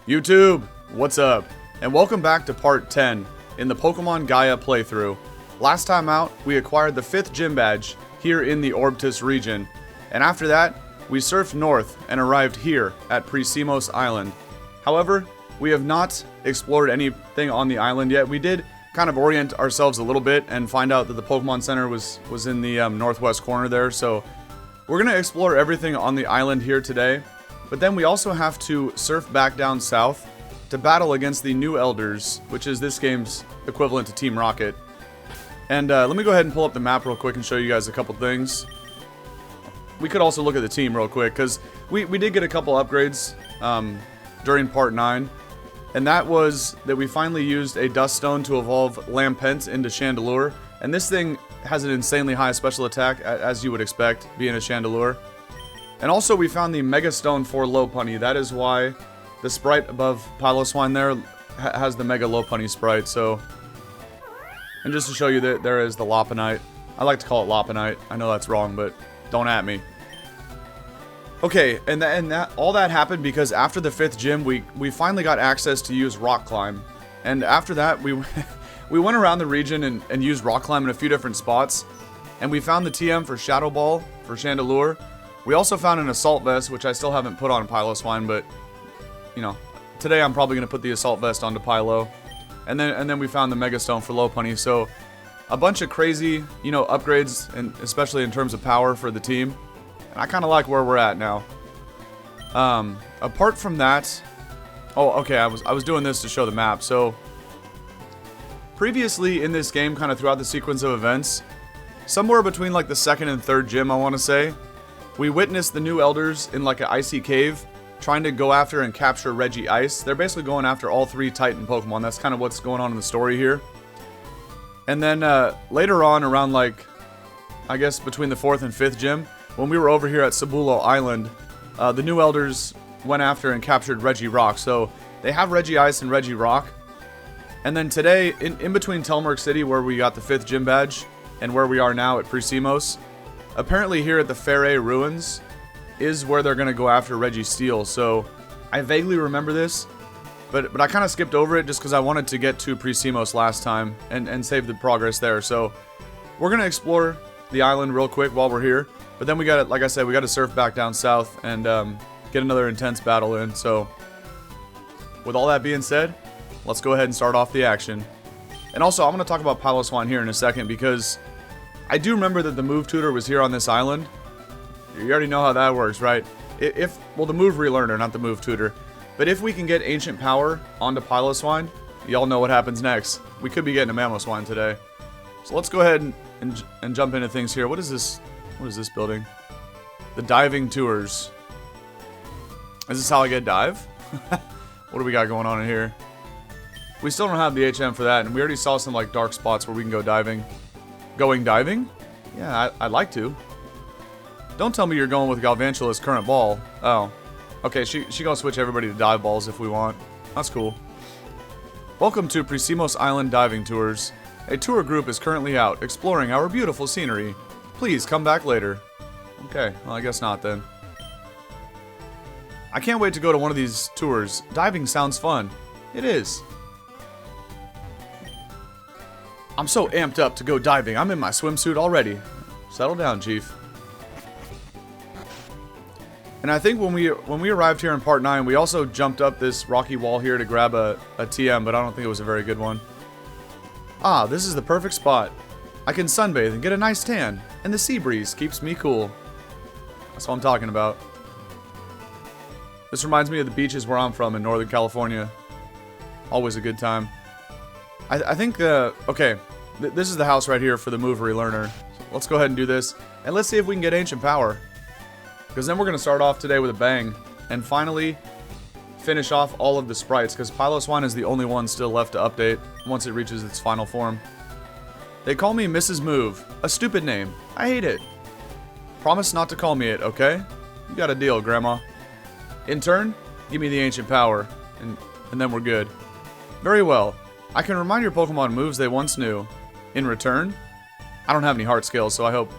YouTube, what's up? And welcome back to part 10 in the Pokemon Gaia playthrough. Last time out, we acquired the 5th gym badge here in the Orbtus region. And after that, we surfed north and arrived here at Precimos Island. However, we have not explored anything on the island yet. We did kind of orient ourselves a little bit and find out that the Pokemon Center was in the northwest corner there. So we're going to explore everything on the island here today. But then we also have to surf back down south to battle against the new elders, which is this game's equivalent to Team Rocket. And let me go ahead and pull up the map real quick and show you guys a couple things. We could also look at the team real quick, because we did get a couple upgrades during part 9. And that was that we finally used a Dust Stone to evolve Lampent into Chandelure. And this thing has an insanely high special attack, as you would expect, being a Chandelure. And also we found the Mega Stone for Lopunny. That is why the sprite above Piloswine there has the Mega Lopunny sprite. So, and just to show you that there is the Lopunite. I like to call it Lopunite. I know that's wrong, but don't at me. Okay, and all that happened because after the 5th gym, we finally got access to use Rock Climb. And after that, we went around the region and used Rock Climb in a few different spots. And we found the TM for Shadow Ball for Chandelure. We also found an Assault Vest, which I still haven't put on Piloswine, but, you know, today I'm probably going to put the Assault Vest onto Pilo. And then we found the Mega Stone for Lopunny, so a bunch of crazy, you know, upgrades, and especially in terms of power for the team. And I kind of like where we're at now. Apart from that, oh, okay, I was doing this to show the map. So, previously in this game, kind of throughout the sequence of events, somewhere between like the 2nd and 3rd gym, I want to say, we witnessed the new elders in like an icy cave trying to go after and capture Regice. They're basically going after all 3 Titan Pokemon. That's kind of what's going on in the story here. And then later on, around like, I guess between the 4th and 5th gym, when we were over here at Sabulo Island, the new elders went after and captured Regirock. So they have Regice and Regirock. And then today, in between Telmerk City, where we got the 5th gym badge, and where we are now at Precimos, apparently here at the Ferre Ruins is where they're going to go after Registeel. So I vaguely remember this, but I kind of skipped over it just because I wanted to get to Precimos last time and save the progress there. So we're going to explore the island real quick while we're here. But then we got to, like I said, we got to surf back down south and get another intense battle in. So with all that being said, let's go ahead and start off the action. And also, I'm going to talk about Piloswine here in a second because I do remember that the Move Tutor was here on this island. You already know how that works, right? Well, the Move Relearner, not the Move Tutor. But if we can get Ancient Power onto Piloswine, y'all know what happens next. We could be getting a Mamoswine today. So let's go ahead and jump into things here. What is this? What is this building? The Diving Tours. Is this how I get dive? What do we got going on in here? We still don't have the HM for that, and we already saw some like dark spots where we can go diving. Going diving? Yeah, I'd like to. Don't tell me you're going with Galvantula's current ball. Oh. Okay, she gonna switch everybody to dive balls if we want. That's cool. Welcome to Precimos Island Diving Tours. A tour group is currently out, exploring our beautiful scenery. Please come back later. Okay, well I guess not then. I can't wait to go to one of these tours. Diving sounds fun. It is. I'm so amped up to go diving. I'm in my swimsuit already. Settle down, Chief. And I think when we arrived here in part 9, we also jumped up this rocky wall here to grab a TM, but I don't think it was a very good one. Ah, this is the perfect spot. I can sunbathe and get a nice tan, and the sea breeze keeps me cool. That's what I'm talking about. This reminds me of the beaches where I'm from in Northern California. Always a good time. I think, okay, this is the house right here for the Move Relearner. Let's go ahead and do this, and let's see if we can get Ancient Power. Because then we're going to start off today with a bang, and finally finish off all of the sprites, because Piloswine is the only one still left to update once it reaches its final form. They call me Mrs. Move, a stupid name. I hate it. Promise not to call me it, okay? You got a deal, Grandma. In turn, give me the Ancient Power, and then we're good. Very well. I can remind your Pokemon moves they once knew. In return, I don't have any heart scales, so I hope...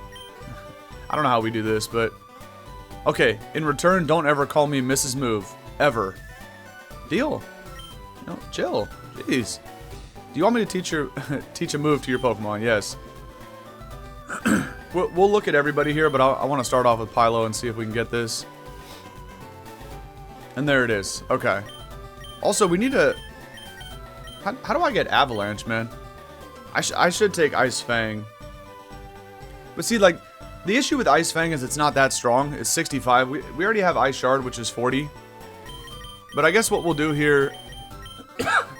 I don't know how we do this, but... Okay, in return, don't ever call me Mrs. Move. Ever. Deal. No, chill. Jeez. Do you want me to teach a move to your Pokemon? Yes. We'll look at everybody here, but I want to start off with Pilo and see if we can get this. And there it is. Okay. Also, we need to... How do I get Avalanche, man? I should take Ice Fang. But see, like, the issue with Ice Fang is it's not that strong. It's 65. We already have Ice Shard, which is 40. But I guess what we'll do here...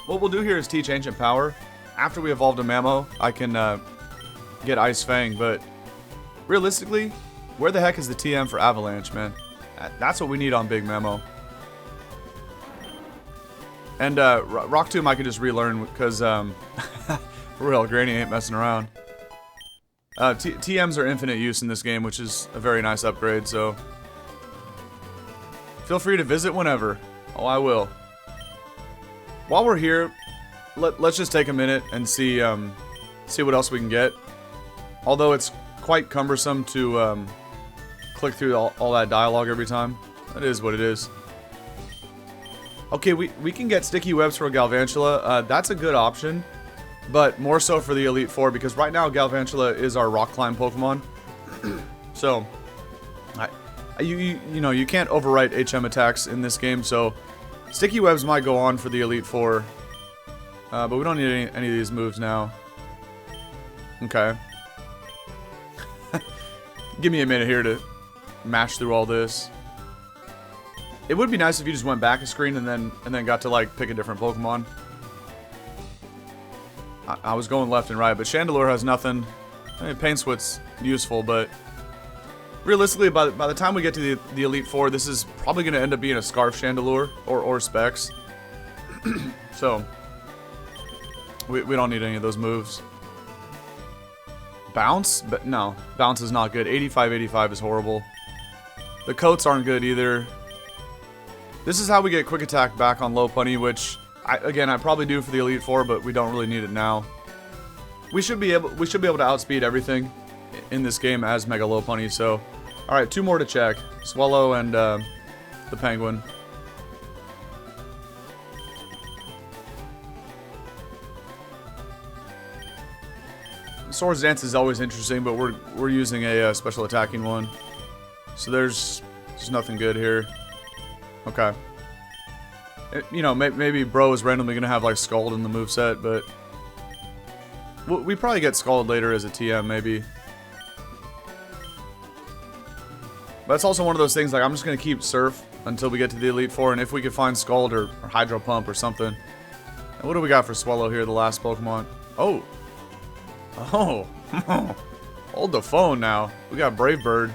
what we'll do here is teach Ancient Power. After we evolve to Mamo, I can get Ice Fang, but... realistically, where the heck is the TM for Avalanche, man? That's what we need on Big Mamo. And Rock Tomb I could just relearn because, for real, Granny ain't messing around. TMs are infinite use in this game, which is a very nice upgrade, so... feel free to visit whenever. Oh, I will. While we're here, let's just take a minute and see what else we can get. Although it's quite cumbersome to click through all that dialogue every time. That is what it is. Okay, we can get Sticky Webs for Galvantula. That's a good option, but more so for the Elite Four, because right now Galvantula is our Rock Climb Pokemon. So, you know, you can't overwrite HM attacks in this game, so Sticky Webs might go on for the Elite Four. But we don't need any of these moves now. Okay. Give me a minute here to mash through all this. It would be nice if you just went back a screen and then got to like pick a different Pokemon. I was going left and right, but Chandelure has nothing. I mean, Painswit's useful, but realistically, by the time we get to the Elite Four, this is probably going to end up being a Scarf Chandelure or Specs. So we don't need any of those moves. Bounce? But no, Bounce is not good. 85-85 is horrible. The coats aren't good either. This is how we get Quick Attack back on Lopunny, which I probably do for the Elite Four, but we don't really need it now. We should be able to outspeed everything in this game as Mega Lopunny. So, all right, 2 more to check: Swallow and the Penguin. Swords Dance is always interesting, but we're using a special attacking one, so there's nothing good here. Okay. You know, maybe Bro is randomly gonna have like Scald in the moveset, but we probably get Scald later as a TM, maybe. But it's also one of those things, like, I'm just gonna keep Surf until we get to the Elite Four, and if we could find Scald or Hydro Pump or something. And what do we got for Swallow here, the last Pokemon? Oh! Oh! Hold the phone now. We got Brave Bird.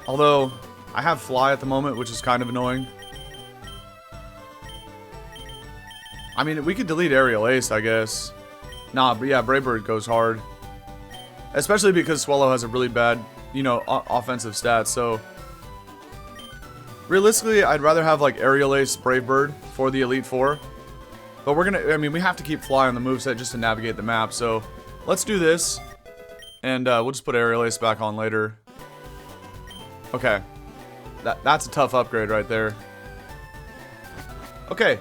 Although, I have Fly at the moment, which is kind of annoying. I mean, we could delete Aerial Ace, I guess. Nah, but yeah, Brave Bird goes hard. Especially because Swallow has a really bad, you know, offensive stats, so... realistically, I'd rather have, like, Aerial Ace, Brave Bird for the Elite Four. But we're gonna, I mean, we have to keep Fly on the moveset just to navigate the map, so... let's do this. And, we'll just put Aerial Ace back on later. Okay. That's a tough upgrade right there. Okay,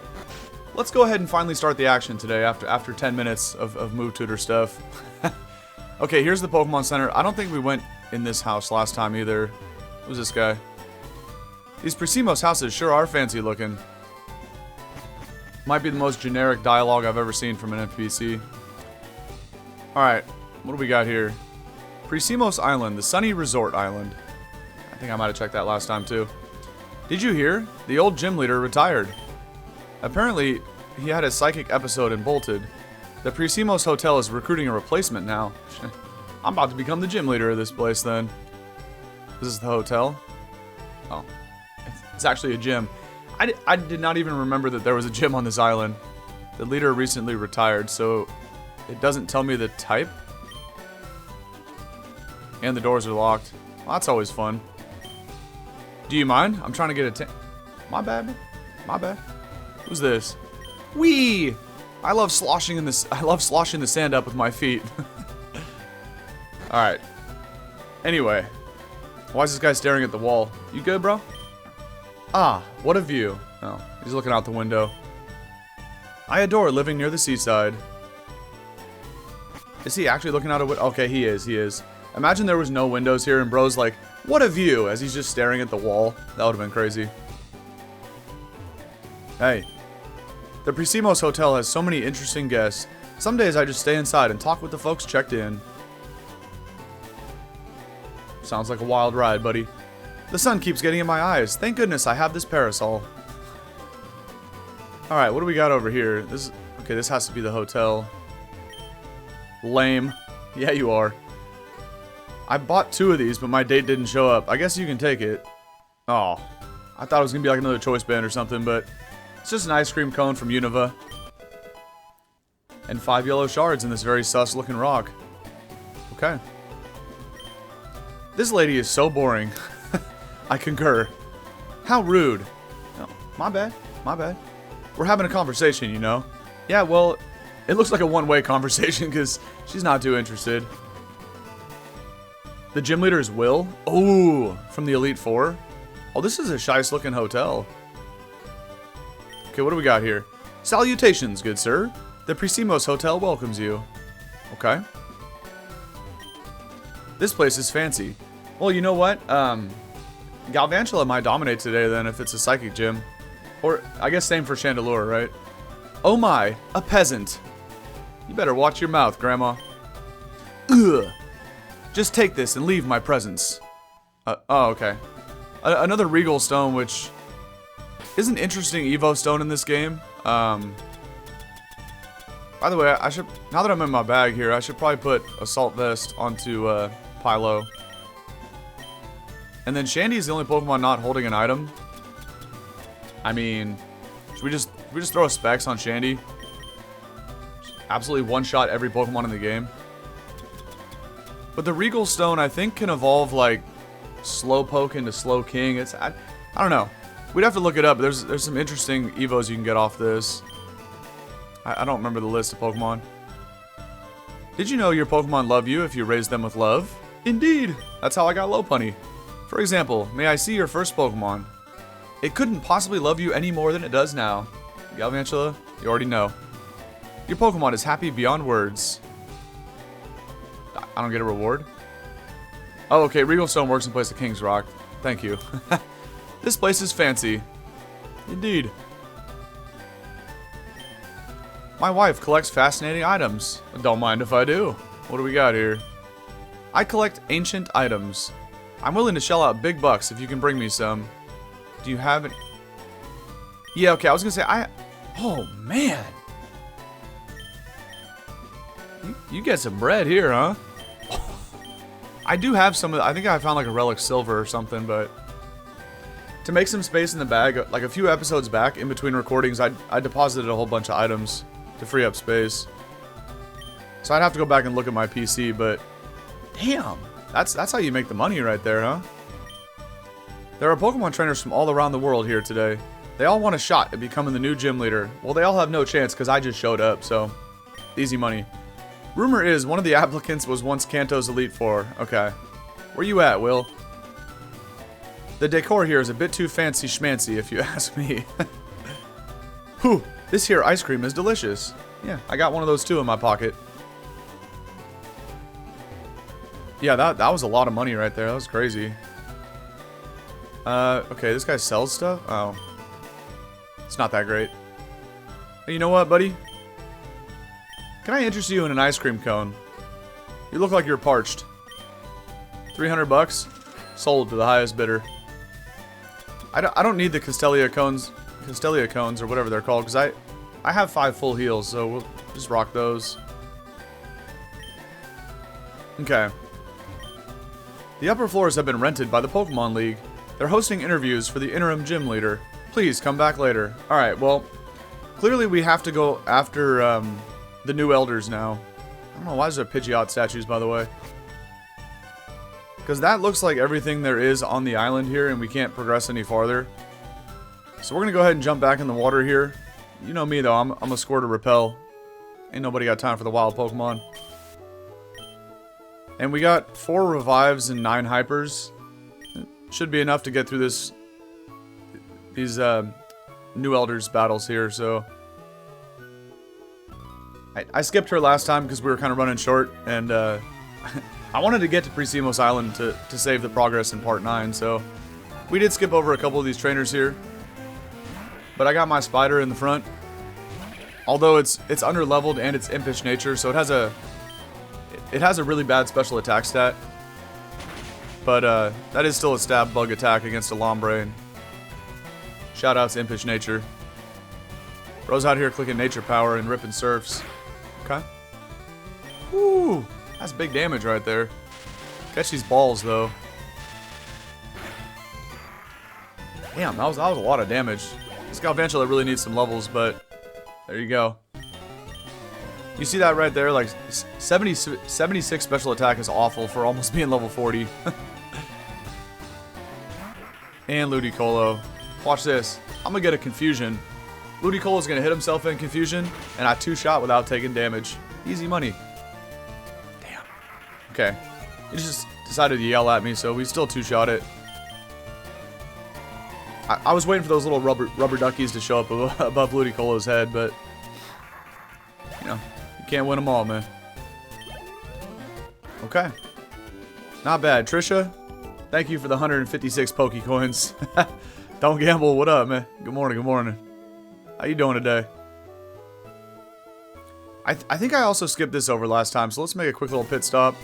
let's go ahead and finally start the action today after 10 minutes of Move Tutor stuff. Okay, here's the Pokemon Center. I don't think we went in this house last time either. Who's this guy? These Precimos houses sure are fancy looking. Might be the most generic dialogue I've ever seen from an NPC. Alright, what do we got here? Precimos Island, the sunny resort island. I think I might have checked that last time too. Did you hear? The old gym leader retired. Apparently, he had a psychic episode and bolted. The Precimos Hotel is recruiting a replacement now. I'm about to become the gym leader of this place then. This is the hotel? Oh. It's actually a gym. I did not even remember that there was a gym on this island. The leader recently retired, so it doesn't tell me the type. And the doors are locked. Well, that's always fun. Do you mind? I'm trying to get a my bad. My bad. Who's this? Wee! I love sloshing in this. I love sloshing the sand up with my feet. All right. Anyway, why is this guy staring at the wall? You good, bro? Ah, what a view. Oh, he's looking out the window. I adore living near the seaside. Is he actually looking out a window? Okay, he is. Imagine there was no windows here and bro's like, what a view, as he's just staring at the wall. That would have been crazy. Hey. The Precimos Hotel has so many interesting guests. Some days I just stay inside and talk with the folks checked in. Sounds like a wild ride, buddy. The sun keeps getting in my eyes. Thank goodness I have this parasol. Alright, what do we got over here? Okay, this has to be the hotel. Lame. Yeah, you are. I bought 2 of these, but my date didn't show up. I guess you can take it. Oh. I thought it was going to be like another choice band or something, but it's just an ice cream cone from Unova. And 5 yellow shards in this very sus looking rock. Okay. This lady is so boring. I concur. How rude. Oh, my bad. My bad. We're having a conversation, you know. Yeah, well, it looks like a one-way conversation because she's not too interested. The gym leader is Will. Oh, from the Elite Four. Oh, this is a shice-looking hotel. Okay, what do we got here? Salutations, good sir. The Precimos Hotel welcomes you. Okay. This place is fancy. Well, you know what? Galvantula might dominate today then if it's a psychic gym. Or, I guess same for Chandelure, right? Oh my, a peasant. You better watch your mouth, Grandma. Ugh. Just take this and leave my presence. Oh, okay. Another Regal Stone, which is an interesting Evo Stone in this game. By the way, I should, now that I'm in my bag here, I should probably put Assault Vest onto Pilo. And then Shandy is the only Pokemon not holding an item. I mean, should we just throw a Specs on Shandy? Absolutely one-shot every Pokemon in the game. But the Regal Stone, I think, can evolve like Slowpoke into Slowking. It's I don't know. We'd have to look it up. There's some interesting Evos you can get off this. I don't remember the list of Pokemon. Did you know your Pokemon love you if you raise them with love? Indeed! That's how I got Lopunny. For example, may I see your first Pokemon? It couldn't possibly love you any more than it does now. Galvantula, you already know. Your Pokemon is happy beyond words. I don't get a reward? Oh, okay, Regal Stone works in place of King's Rock. Thank you. This place is fancy. Indeed. My wife collects fascinating items. Don't mind if I do. What do we got here? I collect ancient items. I'm willing to shell out big bucks if you can bring me some. Do you have any? Yeah, okay, I was gonna say, oh, man. You get some bread here, huh? I do have some of I think I found like a Relic Silver or something, but to make some space in the bag, like a few episodes back, in between recordings, I deposited a whole bunch of items to free up space. So I'd have to go back and look at my PC, but damn, that's how you make the money right there, huh? There are Pokemon trainers from all around the world here today. They all want a shot at becoming the new gym leader. Well, they all have no chance because I just showed up, so easy money. Rumor is one of the applicants was once Kanto's Elite Four. Okay. Where you at, Will? The decor here is a bit too fancy schmancy, if you ask me. Whew, this here ice cream is delicious. Yeah, I got one of those too in my pocket. Yeah, that was a lot of money right there. That was crazy. Okay, this guy sells stuff? Oh. It's not that great. Hey, you know what, buddy? Can I interest you in an ice cream cone? You look like you're parched. 300 bucks? Sold to the highest bidder. I don't need the Castelia cones or whatever they're called, because I have 5 full heals, so we'll just rock those. Okay. The upper floors have been rented by the Pokemon League. They're hosting interviews for the interim gym leader. Please come back later. Alright, well, clearly we have to go after the new elders now. I don't know, why is there Pidgeot statues, by the way? Because that looks like everything there is on the island here, and we can't progress any farther. So we're going to go ahead and jump back in the water here. You know me, though. I'm a score to repel. Ain't nobody got time for the wild Pokemon. And we got 4 revives and 9 hypers. It should be enough to get through this new elders battles here, so I skipped her last time because we were kind of running short, and I wanted to get to Precimos Island to save the progress in part 9, so we did skip over a couple of these trainers here. But I got my spider in the front. Although it's underleveled and it's impish nature, so it has a really bad special attack stat. But that is still a stab bug attack against a Lombre. Shout out to impish nature. Bro's out here clicking nature power and ripping surfs. Okay. Woo! That's big damage right there. Catch these balls though. Damn, that was a lot of damage. This Galvantula really needs some levels, but there you go. You see that right there? Like 76 special attack is awful for almost being level 40. And Ludicolo. Watch this. I'm gonna get a confusion. Ludicolo's gonna hit himself in confusion, and I 2-shot without taking damage. Easy money. Damn. Okay. He just decided to yell at me, so we still 2-shot it. I was waiting for those little rubber duckies to show up above Ludicolo's head, but you know, you can't win them all, man. Okay. Not bad. Trisha, thank you for the 156 Pokecoins. Don't gamble. What up, man? Good morning, good morning. How you doing today? I think I also skipped this over last time, so let's make a quick little pit stop.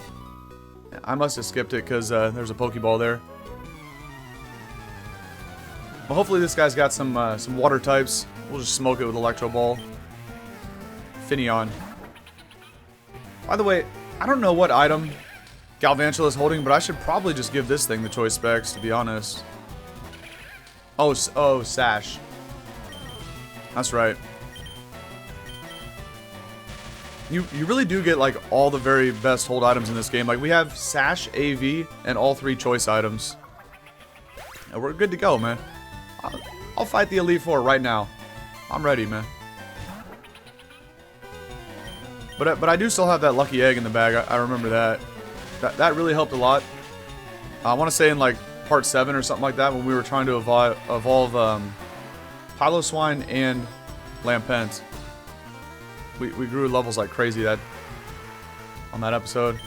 I must have skipped it because there's a Pokeball there. Well, hopefully this guy's got some water types. We'll just smoke it with Electro Ball. Finneon. By the way, I don't know what item Galvantula is holding, but I should probably just give this thing the choice specs, to be honest. Oh, Sash. That's right. You really do get like all the very best hold items in this game. Like we have Sash, AV, and all 3 choice items. And we're good to go, man. I'll fight the Elite Four right now. I'm ready, man. But I do still have that lucky egg in the bag. I remember that. That really helped a lot. I want to say in like part 7 or something like that when we were trying to evolve Piloswine and Lampent. We grew levels like crazy on that episode.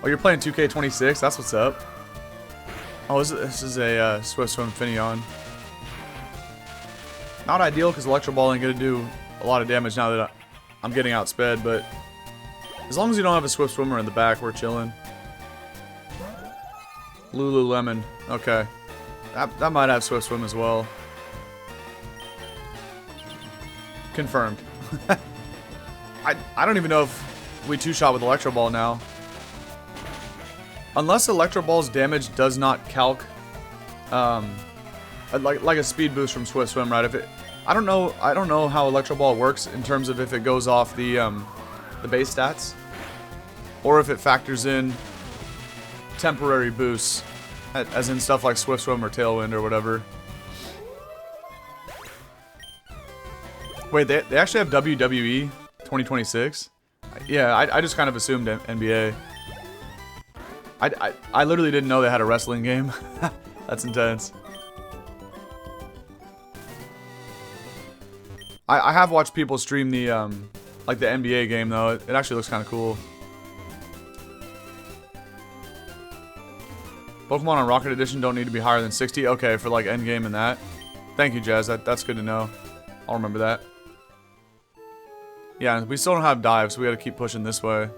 Oh, you're playing 2K26? That's what's up. Oh, this is a Swift Swim Finneon. Not ideal because Electro Ball ain't gonna do a lot of damage now that I'm getting outsped, but as long as you don't have a Swift Swimmer in the back, we're chilling. Lululemon. Okay. That might have Swift Swim as well. Confirmed. I don't even know if we 2-shot with Electro Ball now. Unless Electro Ball's damage does not calc like a speed boost from Swift Swim, right? I don't know how Electro Ball works in terms of if it goes off the base stats, or if it factors in temporary boosts, as in stuff like Swift Swim or Tailwind or whatever. Wait, they actually have WWE 2026? Yeah, I just kind of assumed NBA. I literally didn't know they had a wrestling game. That's intense. I have watched people stream the like the NBA game though. It actually looks kind of cool. Pokemon on Rocket Edition don't need to be higher than 60. Okay, for like endgame and that. Thank you, Jazz. That's good to know. I'll remember that. Yeah, we still don't have dive, so we gotta keep pushing this way.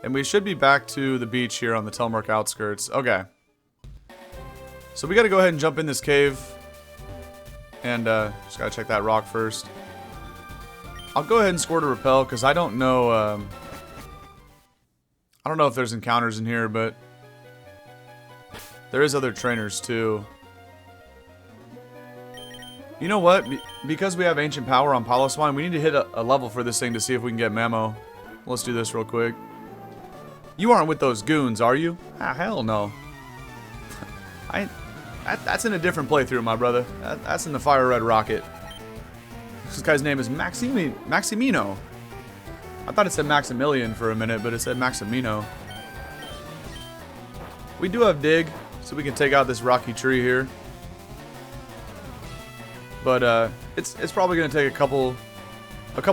And we should be back to the beach here on the Telmark outskirts. Okay. So we gotta go ahead and jump in this cave. And just gotta check that rock first. I'll go ahead and score to repel, because I don't know if there's encounters in here, but there is other trainers too. You know what? Because we have Ancient Power on Piloswine, we need to hit a level for this thing to see if we can get Mamo. Let's do this real quick. You aren't with those goons, are you? Ah, hell no. That's in a different playthrough, my brother. That's in the Fire Red Rocket. This guy's name is Maximino. I thought it said Maximilian for a minute, but it said Maximino. We do have Dig, so we can take out this rocky tree here. but it's probably gonna take a couple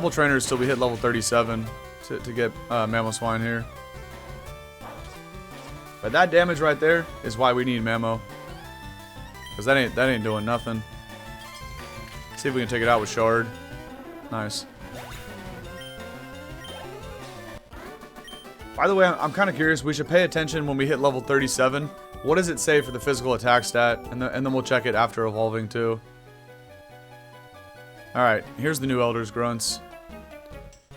trainers till we hit level 37 to get Mamoswine here. But that damage right there is why we need Mamo, because that ain't doing nothing. Let's see if we can take it out with Shard. Nice. By the way, I'm kind of curious. We should pay attention when we hit level 37. What does it say for the physical attack stat? And then we'll check it after evolving too. Alright, here's the new Elder's Grunts.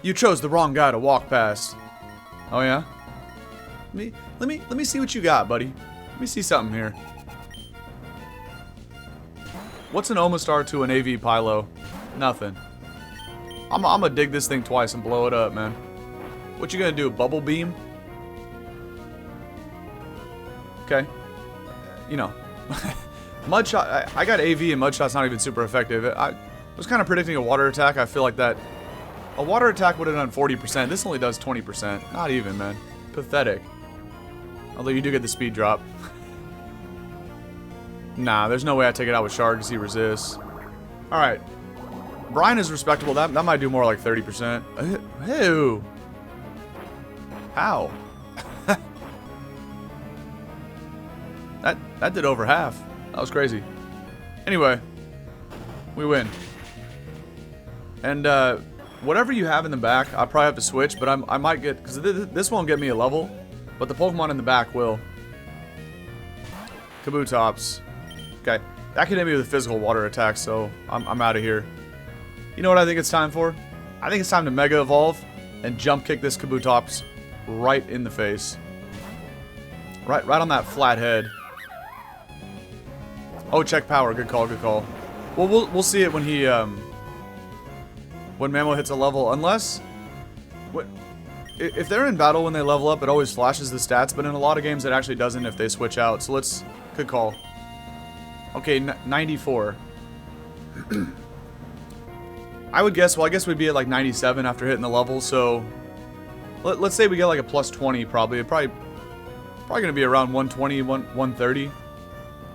You chose the wrong guy to walk past. Oh yeah? Let me see what you got, buddy. Let me see something here. What's an Omastar to an AV Pilo? Nothing. I'm gonna dig this thing twice and blow it up, man. What you gonna do? Bubble beam? Okay. You know, Mudshot. I got AV and Mudshot's not even super effective. I was kind of predicting a water attack. I feel like that a water attack would have done 40%. This only does 20%. Not even, man. Pathetic. Although you do get the speed drop. Nah, there's no way I take it out with Shard because he resists. All right. Brian is respectable. That might do more like 30%. Ew. How? That did over half. That was crazy. Anyway, we win. And whatever you have in the back, I probably have to switch, but I might get, because this won't get me a level, but the Pokemon in the back will. Kabutops. Okay, that can hit me with a physical water attack, so I'm out of here. You know what I think it's time for? I think it's time to Mega Evolve and jump kick this Kabutops right in the face. Right on that flat head. Oh, check power. Good call, good call. Well, we'll see it when he when Mamo hits a level, unless if they're in battle when they level up, it always flashes the stats, but in a lot of games it actually doesn't if they switch out. So let's good call. Okay, 94. I would guess, well, I guess we'd be at like 97 after hitting the level, so let's say we get like a plus 20 probably. Probably going to be around 120, 130.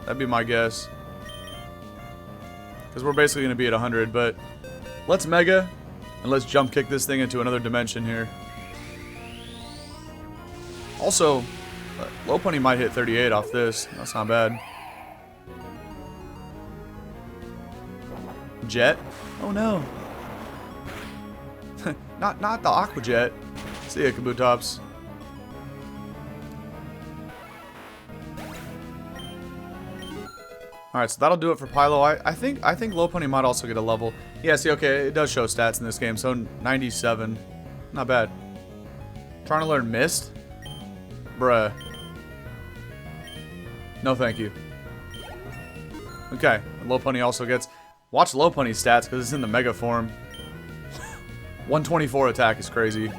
That'd be my guess. Because we're basically going to be at 100, but let's Mega and let's jump kick this thing into another dimension here. Also, Lopunny might hit 38 off this. That's not bad. Jet? Oh no. not the Aqua Jet. See ya, Kabutops. Alright, so that'll do it for Pilo. I think Lopunny might also get a level. Yeah, see, okay, it does show stats in this game, so 97. Not bad. Trying to learn Mist? Bruh. No thank you. Okay, Lopunny also gets... Watch Lopunny's stats, because it's in the Mega form. 124 attack is crazy.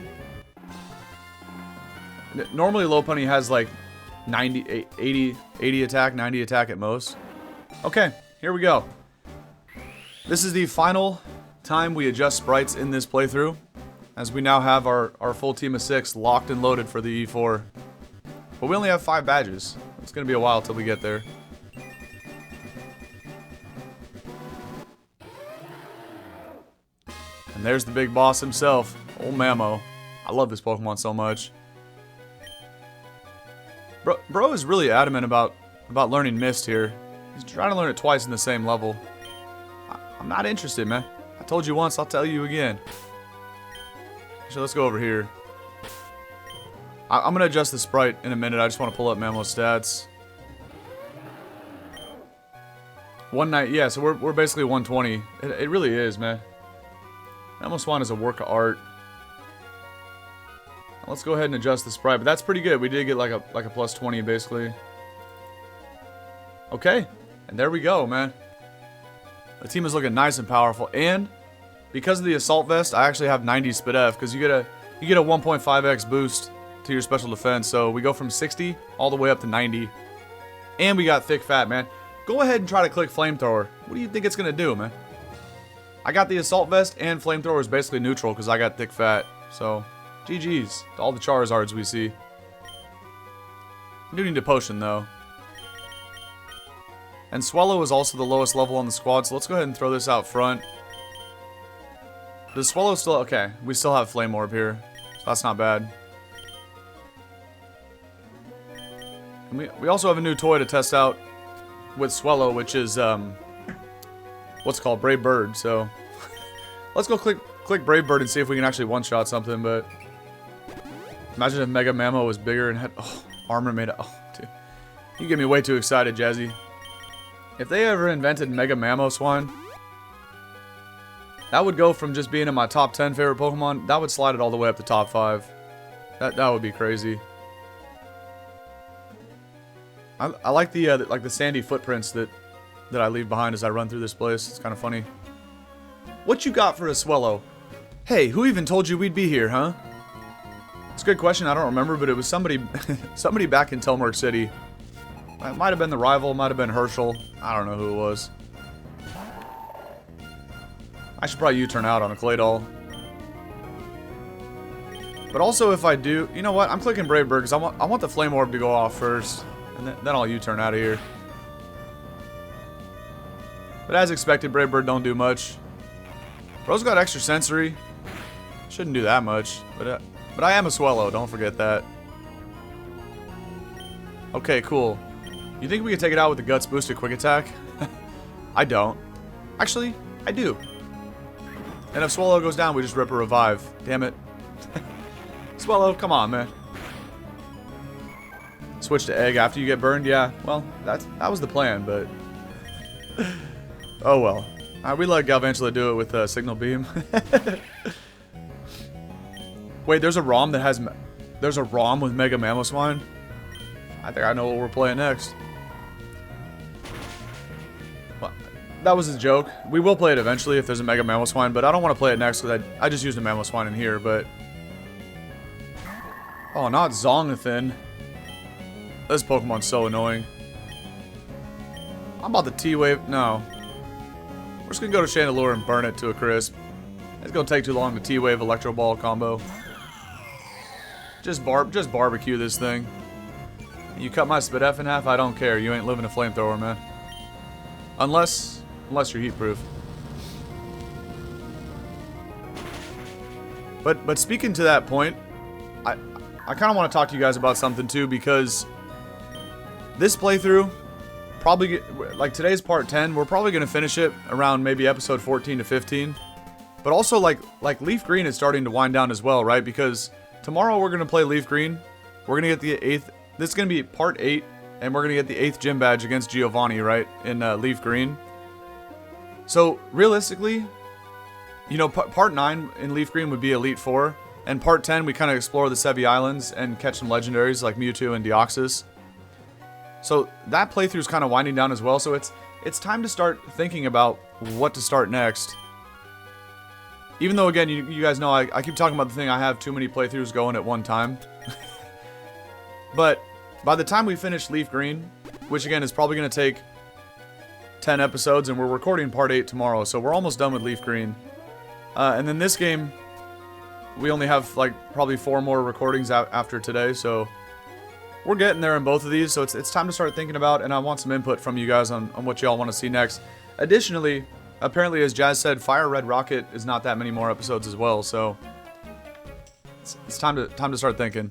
Normally Lopunny has like 90, 80 attack, 90 attack at most. Okay, here we go. This is the final time we adjust sprites in this playthrough, as we now have our full team of 6 locked and loaded for the E4. But we only have 5 badges. It's going to be a while till we get there. And there's the big boss himself, old Mamo. I love this Pokemon so much. Bro is really adamant about learning Mist here. He's trying to learn it twice in the same level. I'm not interested, man. I told you once, I'll tell you again. So let's go over here. I'm going to adjust the sprite in a minute. I just want to pull up Mamo's stats. 190, yeah, so we're basically 120. It really is, man. Mamoswine is a work of art. Let's go ahead and adjust the sprite, but that's pretty good. We did get like a plus 20, basically. Okay. And there we go, man. The team is looking nice and powerful, and because of the Assault Vest, I actually have 90 Spit F, because you get a 1.5x boost to your special defense, so we go from 60 all the way up to 90. And we got Thick Fat, man. Go ahead and try to click Flamethrower. What do you think it's going to do, man? I got the Assault Vest, and Flamethrower is basically neutral, because I got Thick Fat, so GG's to all the Charizards we see. I do need a potion, though. And Swellow is also the lowest level on the squad, so let's go ahead and throw this out front. Does Swellow still... Okay, we still have Flame Orb here. So that's not bad. And we also have a new toy to test out with Swellow, which is, what's it called? Brave Bird, so... Let's go click Brave Bird and see if we can actually one-shot something, but... Imagine if Mega Mamo was bigger and had... Oh, armor made it... Oh, dude. You get me way too excited, Jazzy. If they ever invented Mega Mamoswine, that would go from just being in my top 10 favorite Pokemon, that would slide it all the way up to top 5. That would be crazy. I like the sandy footprints that I leave behind as I run through this place. It's kind of funny. What you got for a Swellow? Hey, who even told you we'd be here, huh? It's a good question. I don't remember, but it was somebody somebody back in Telmark City. It might have been the rival, might have been Herschel. I don't know who it was. I should probably U-turn out on a Claydol. But also if I do... You know what? I'm clicking Brave Bird because I want the Flame Orb to go off first. And then I'll U-turn out of here. But as expected, Brave Bird don't do much. Bro's got extra sensory. Shouldn't do that much. But I am a Swellow, don't forget that. Okay, cool. You think we could take it out with the Guts boosted quick attack? I don't. Actually, I do. And if Swellow goes down, we just rip a revive. Damn it. Swellow, come on, man. Switch to Egg after you get burned? Yeah, well, that was the plan, but... Oh well. We let Galvantula do it with Signal Beam. Wait, there's a ROM that has... There's a ROM with Mega Mamoswine? I think I know what we're playing next. Well, that was a joke. We will play it eventually if there's a Mega Mamoswine, but I don't want to play it next because I just used a Mamoswine in here, but... Oh, not Zongathan. This Pokemon's so annoying. I'm about the T-Wave. No. We're just going to go to Chandelure and burn it to a crisp. It's going to take too long to T-Wave Electro Ball combo. Just barbecue this thing. You cut my Spidef in half, I don't care. You ain't living a flamethrower, man. Unless you're heat proof. But speaking to that point, I kind of want to talk to you guys about something too, because this playthrough, probably, like today's part 10, we're probably going to finish it around maybe episode 14 to 15. But also, like Leaf Green is starting to wind down as well, right? Because tomorrow we're going to play Leaf Green. We're going to get the 8th, this is going to be part 8, and we're going to get the 8th gym badge against Giovanni, right? In Leaf Green. So, realistically, you know, part 9 in Leaf Green would be Elite 4. And part 10, we kind of explore the Sevi Islands and catch some legendaries like Mewtwo and Deoxys. So that playthrough is kind of winding down as well. So it's time to start thinking about what to start next. Even though, again, you guys know I keep talking about the thing, I have too many playthroughs going at one time. But by the time we finish Leaf Green, which again is probably going to take 10 episodes, and we're recording part 8 tomorrow, so we're almost done with Leaf Green. And then this game, we only have like probably 4 more recordings after today, so we're getting there in both of these. So it's time to start thinking about, and I want some input from you guys on what y'all want to see next. Additionally, apparently, as Jazz said, Fire Red Rocket is not that many more episodes as well, so it's time to start thinking.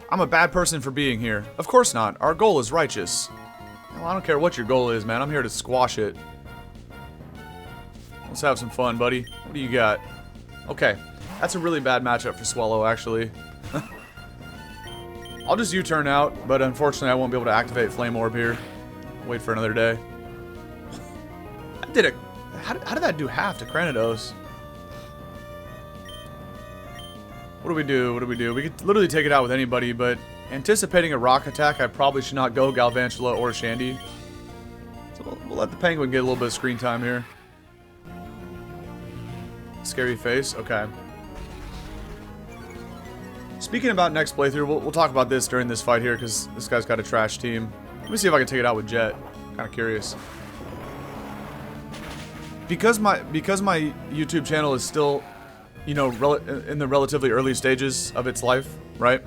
I'm a bad person for being here. Of course not. Our goal is righteous. Well, I don't care what your goal is, man. I'm here to squash it. Let's have some fun, buddy. What do you got? Okay. That's a really bad matchup for Swellow, actually. I'll just U-turn out, but unfortunately I won't be able to activate Flame Orb here. Wait for another day. That did it. How did that do half to Cranidos? What do we do? What do we do? We could literally take it out with anybody, but anticipating a rock attack, I probably should not go Galvantula or Shandy. So we'll let the Penguin get a little bit of screen time here. Scary face? Okay. Speaking about next playthrough, we'll talk about this during this fight here, because this guy's got a trash team. Let me see if I can take it out with Jet. Kind of curious. Because my YouTube channel is still, you know, in the relatively early stages of its life, right?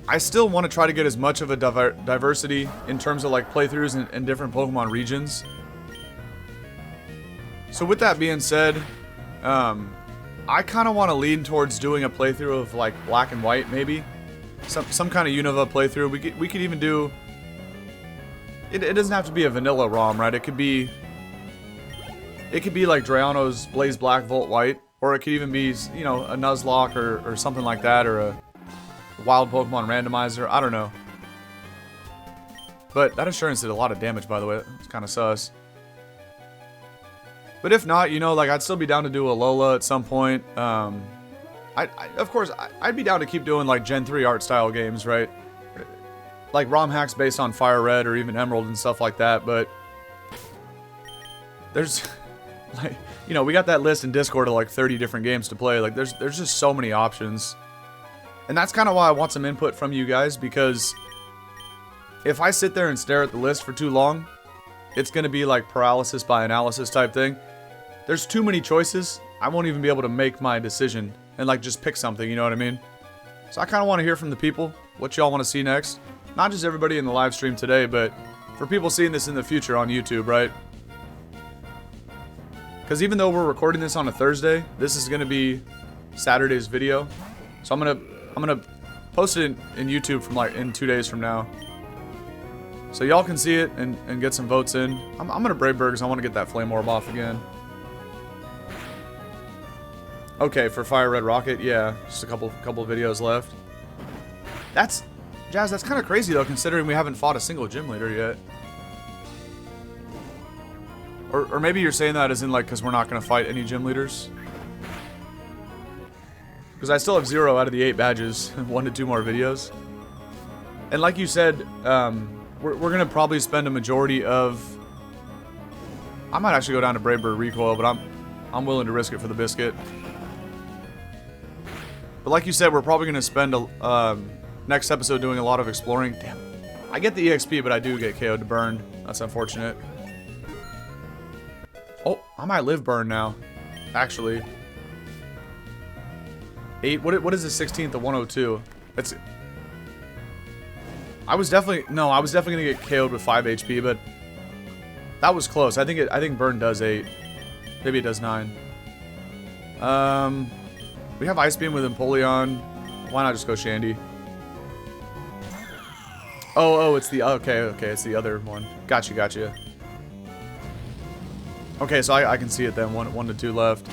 I still want to try to get as much of a diversity in terms of like playthroughs in different Pokemon regions. So with that being said, I kind of want to lean towards doing a playthrough of like Black and White, maybe some kind of Unova playthrough. We could even do. It doesn't have to be a vanilla ROM, right? It could be like Drayano's Blaze Black, Volt White, or it could even be, you know, a Nuzlocke or something like that, or a Wild Pokemon Randomizer. I don't know. But that assurance did a lot of damage, by the way. It's kind of sus. But if not, you know, like, I'd still be down to do a Lola at some point. Of course, I'd be down to keep doing, like, Gen 3 art style games, right? Like, ROM hacks based on Fire Red or even Emerald and stuff like that, but there's, like, you know, we got that list in Discord of, like, 30 different games to play. Like, there's just so many options. And that's kind of why I want some input from you guys, because if I sit there and stare at the list for too long, it's going to be like paralysis by analysis type thing. There's too many choices. I won't even be able to make my decision and like just pick something, you know what I mean? So I kind of want to hear from the people what y'all want to see next. Not just everybody in the live stream today, but for people seeing this in the future on YouTube, right? Because even though we're recording this on a Thursday, this is going to be Saturday's video. So I'm gonna post it in YouTube from like in 2 days from now. So y'all can see it and get some votes in. I'm gonna Brave Bird because I want to get that Flame Orb off again. Okay, for Fire Red Rocket, yeah, just a couple videos left. That's Jazz. That's kind of crazy though, considering we haven't fought a single gym leader yet. Or maybe you're saying that as in like because we're not gonna fight any gym leaders. Because I still have 0 out of the 8 badges, 1 to 2 more videos. And like you said, we're gonna probably spend a majority of. I might actually go down to Brave Bird Recoil, but I'm willing to risk it for the biscuit. But like you said, we're probably gonna spend next episode doing a lot of exploring. Damn, I get the EXP, but I do get KO'd to burn. That's unfortunate. Oh, I might live burn now, actually. 8. What is the 16th of 102? That's. I was definitely gonna get KO'd with 5 HP, but that was close. I think burn does 8. Maybe it does 9. We have Ice Beam with Empoleon. Why not just go Shandy? Oh, it's the okay, it's the other one. Gotcha. Okay, so I can see it then. 1 to 2 left.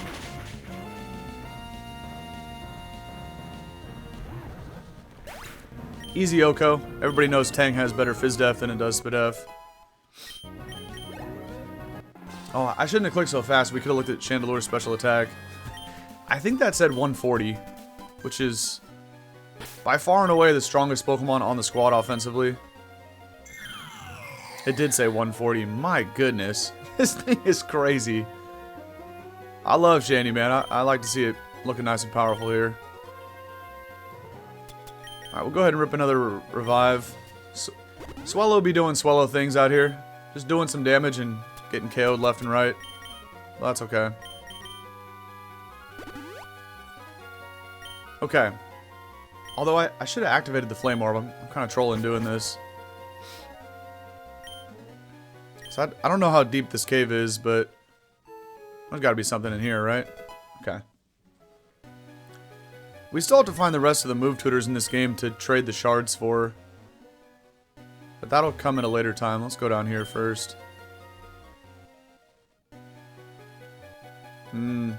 Easy Oko. Everybody knows Tang has better Fizz Def than it does Spidef. Oh, I shouldn't have clicked so fast. We could have looked at Chandelure's special attack. I think that said 140, which is by far and away the strongest Pokemon on the squad offensively. It did say 140. My goodness. This thing is crazy. I love Shandy, man. I like to see it looking nice and powerful here. Alright, we'll go ahead and rip another revive. Swellow be doing Swellow things out here. Just doing some damage and getting KO'd left and right. Well, that's okay. Okay. Although I should have activated the Flame Orb. I'm kind of trolling doing this. So I don't know how deep this cave is, but there's got to be something in here, right? Okay. We still have to find the rest of the move tutors in this game to trade the shards for. But that'll come at a later time. Let's go down here first. That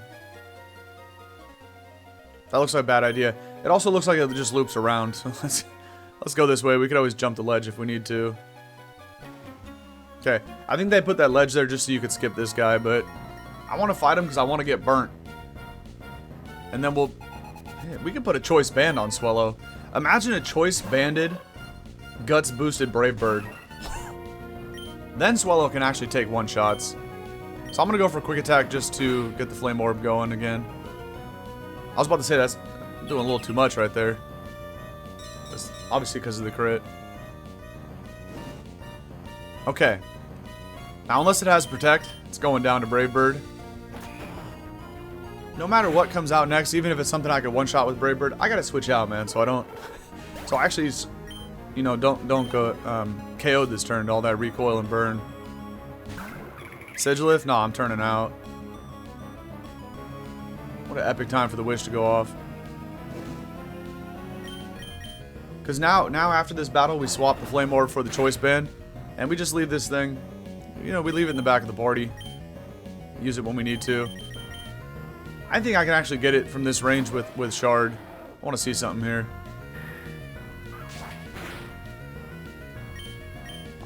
looks like a bad idea. It also looks like it just loops around. So let's go this way. We could always jump the ledge if we need to. Okay. I think they put that ledge there just so you could skip this guy, but I want to fight him because I want to get burnt. And then we could put a choice band on Swellow. Imagine a choice banded, guts boosted Brave Bird. Then Swellow can actually take one-shots. So I'm going to go for a quick attack just to get the Flame Orb going again. I was about to say that's doing a little too much right there. That's obviously because of the crit. Okay. Now unless it has Protect, it's going down to Brave Bird. No matter what comes out next, even if it's something I could one-shot with Brave Bird, I gotta switch out, man, so I don't So actually, you know, don't go KO'd this turn to all that recoil and burn. Sigilyph? No, I'm turning out. What an epic time for the wish to go off. Because now after this battle, we swap the Flame Orb for the Choice Band, and we just leave this thing, you know, we leave it in the back of the party. Use it when we need to. I think I can actually get it from this range with Shard. I want to see something here.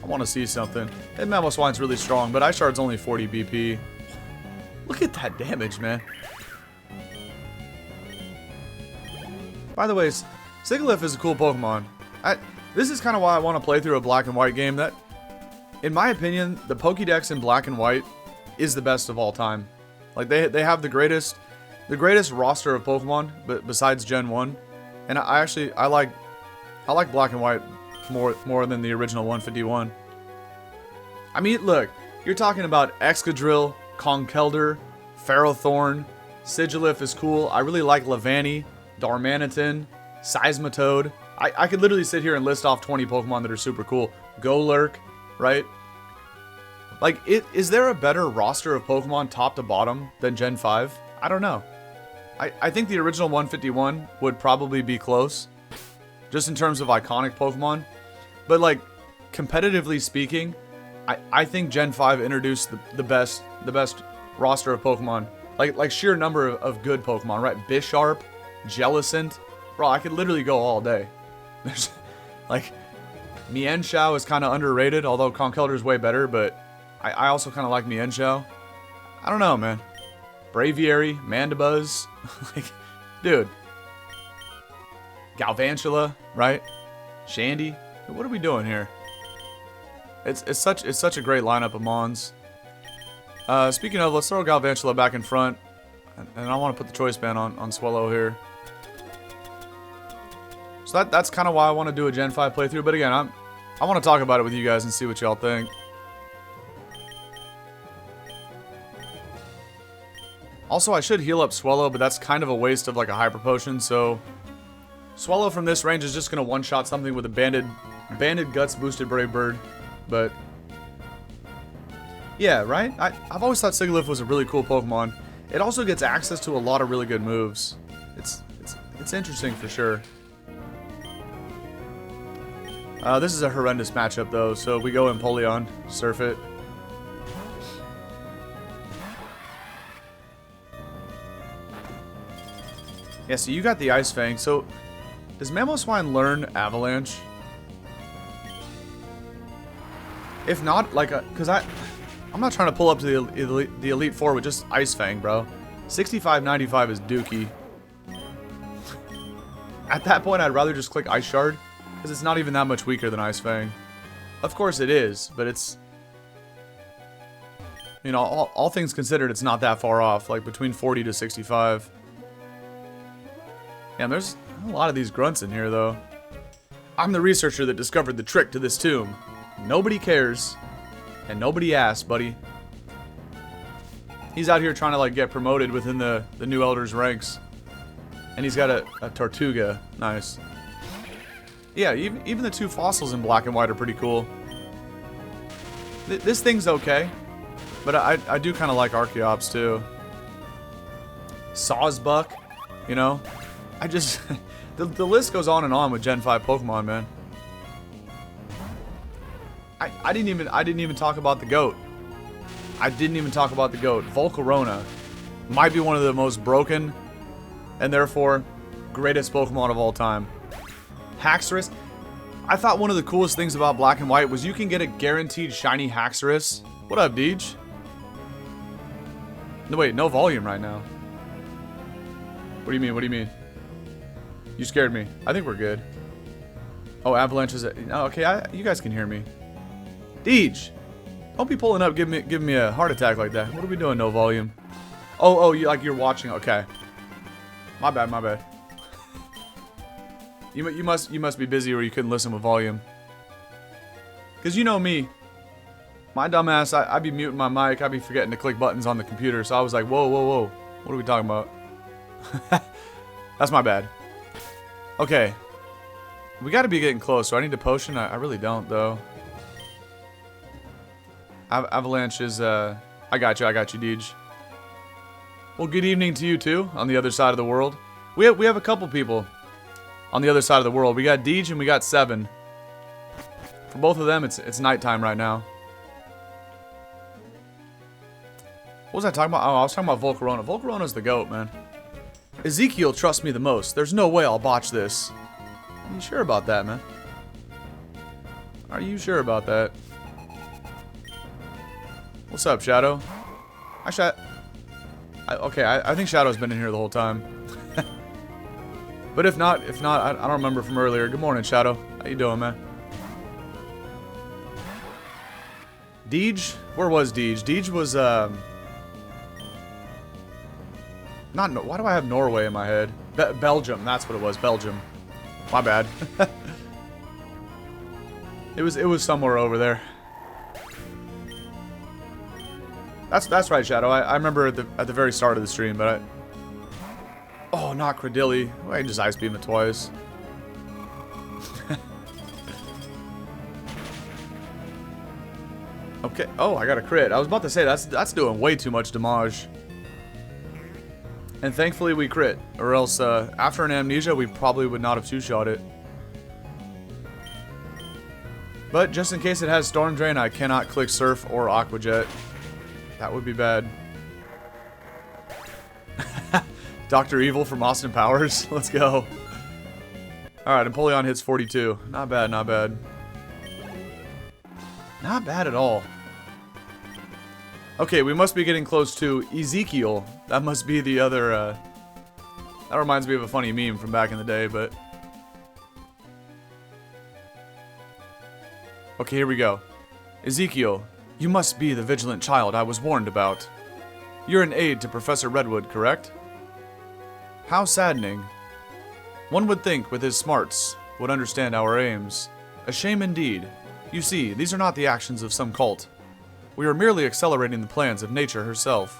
I want to see something. And Mamoswine's really strong, but Ice Shard's only 40 BP. Look at that damage, man. By the way, Sigilyph is a cool Pokemon. This is kind of why I want to play through a black and white game. That, in my opinion, the Pokédex in black and white is the best of all time. Like they have the greatest roster of Pokemon, but besides Gen 1. And I like black and white more than the original 151. I mean, look, you're talking about Excadrill, Conkeldurr, Ferrothorn, Sigilyph is cool. I really like Levani, Darmanitan, Seismitoad. I could literally sit here and list off 20 Pokemon that are super cool. Golurk, right? Like, is there a better roster of Pokemon top to bottom than Gen 5? I don't know. I think the original 151 would probably be close, just in terms of iconic Pokemon. But, like, competitively speaking, I think Gen 5 introduced the best roster of Pokemon. Like sheer number of good Pokemon, right? Bisharp, Jellicent. Bro, I could literally go all day. There's, like, Mienshao is kind of underrated, although Conkeldurr is way better, but I also kind of like Mienshao. I don't know, man. Braviary, Mandibuzz. Like, dude. Galvantula, right? Shandy. What are we doing here? It's such a great lineup of Mons. Speaking of, let's throw Galvantula back in front. And I want to put the Choice Band on Swellow here. So that's kind of why I want to do a Gen 5 playthrough. But again, I want to talk about it with you guys and see what y'all think. Also, I should heal up Swellow, but that's kind of a waste of like a Hyper Potion. So Swellow from this range is just going to one-shot something with a Banded Guts boosted Brave Bird. But yeah, right? I've always thought Sigilyph was a really cool Pokemon. It also gets access to a lot of really good moves. It's interesting for sure. This is a horrendous matchup though, so we go Empoleon, surf it. Yeah, so you got the Ice Fang. So does Mamoswine learn Avalanche? If not, like, because I'm not trying to pull up to the Elite Four with just Ice Fang, bro. 65-95 is dookie. At that point, I'd rather just click Ice Shard, because it's not even that much weaker than Ice Fang. Of course it is, but it's, you know, all things considered, it's not that far off, like between 40 to 65. Yeah, there's a lot of these grunts in here, though. I'm the researcher that discovered the trick to this tomb. Nobody cares, and nobody asks, buddy. He's out here trying to, like, get promoted within the new Elder's ranks. And he's got a Tortuga. Nice. Yeah, even the two fossils in black and white are pretty cool. This thing's okay, but I do kind of like Archeops, too. Sawsbuck, you know? I just... the list goes on and on with Gen 5 Pokemon, man. I didn't even talk about the GOAT. I didn't even talk about the GOAT. Volcarona might be one of the most broken and therefore greatest Pokemon of all time. Haxorus. I thought one of the coolest things about black and white was you can get a guaranteed shiny Haxorus. What up, Deej? No, wait, no volume right now. What do you mean? What do you mean? You scared me. I think we're good. Oh, Avalanche is... Oh, okay, you guys can hear me. Deej, don't be pulling up, giving me a heart attack like that. What are we doing? No volume. Oh, you're watching. Okay. My bad, my bad. You must be busy or you couldn't listen with volume. Cause you know me, my dumb ass. I'd be muting my mic. I'd be forgetting to click buttons on the computer. So I was like, whoa. What are we talking about? That's my bad. Okay. We got to be getting close. So I need a potion. I really don't though. Avalanche is. I got you, Deej. Well, good evening to you too. On the other side of the world, we have a couple people on the other side of the world. We got Deej and we got Seven. For both of them, it's nighttime right now. What was I talking about? Oh, I was talking about Volcarona. Volcarona's the GOAT, man. Ezekiel trusts me the most. There's no way I'll botch this. Are you sure about that, man? Are you sure about that? What's up, Shadow? Actually, I think Shadow's been in here the whole time. But if not, I don't remember from earlier. Good morning, Shadow. How you doing, man? Deej? Where was Deej? Deej was, not, why do I have Norway in my head? Belgium, that's what it was, Belgium. My bad. It was somewhere over there. That's right, Shadow. I remember at the very start of the stream, but oh, not Credilli. I just Ice Beam it twice. Okay. Oh, I got a crit. I was about to say that's doing way too much damage. And thankfully we crit, or else after an amnesia we probably would not have two-shot it. But just in case it has Storm Drain, I cannot click Surf or Aqua Jet. That would be bad. Dr. Evil from Austin Powers. Let's go. Alright, Empoleon hits 42. Not bad, not bad. Not bad at all. Okay, we must be getting close to Ezekiel. That must be the other, that reminds me of a funny meme from back in the day, but... Okay, here we go. Ezekiel, you must be the vigilant child I was warned about. You're an aide to Professor Redwood, correct? How saddening. One would think, with his smarts, would understand our aims. A shame indeed. You see, these are not the actions of some cult. We are merely accelerating the plans of nature herself.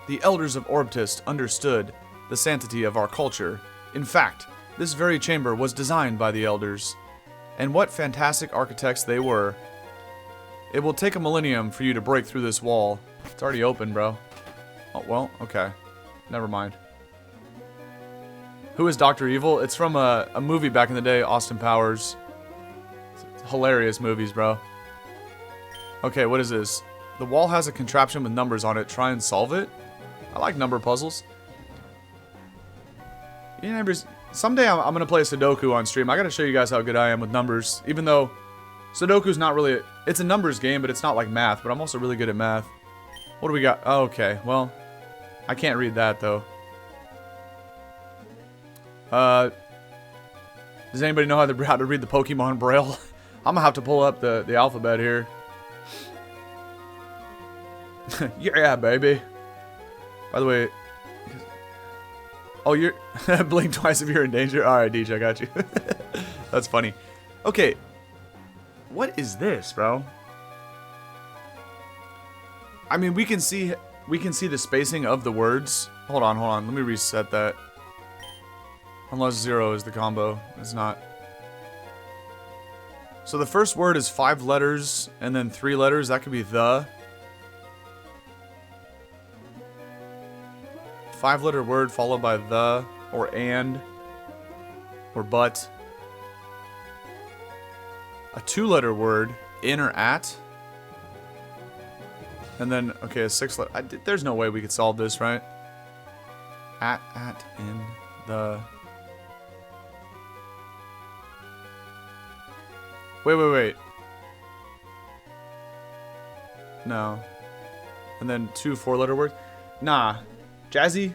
The elders of Orbtus understood the sanctity of our culture. In fact, this very chamber was designed by the elders. And what fantastic architects they were. It will take a millennium for you to break through this wall. It's already open, bro. Oh, well, okay. Never mind. Who is Dr. Evil? It's from a movie back in the day, Austin Powers. It's hilarious movies, bro. Okay, what is this? The wall has a contraption with numbers on it. Try and solve it? I like number puzzles. Yeah, someday I'm going to play Sudoku on stream. I got to show you guys how good I am with numbers. Even though Sudoku's not really... It's a numbers game, but it's not like math. But I'm also really good at math. What do we got? Oh, okay, well... I can't read that, though. Does anybody know how to read the Pokemon Braille? I'm going to have to pull up the alphabet here. Yeah, baby. By the way... Oh, you're... Blink twice if you're in danger. Alright, DJ, I got you. That's funny. Okay. What is this, bro? I mean, we can see the spacing of the words. Hold on. Let me reset that. Unless 0 is the combo. It's not. So the first word is 5 letters and then 3 letters. That could be the. 5-letter word followed by the, or and, or but. A 2-letter word, in or at. And then, okay, a 6-letter. There's no way we could solve this, right? At, in, the. Wait. No. And then 2 4-letter words? Nah. Jazzy?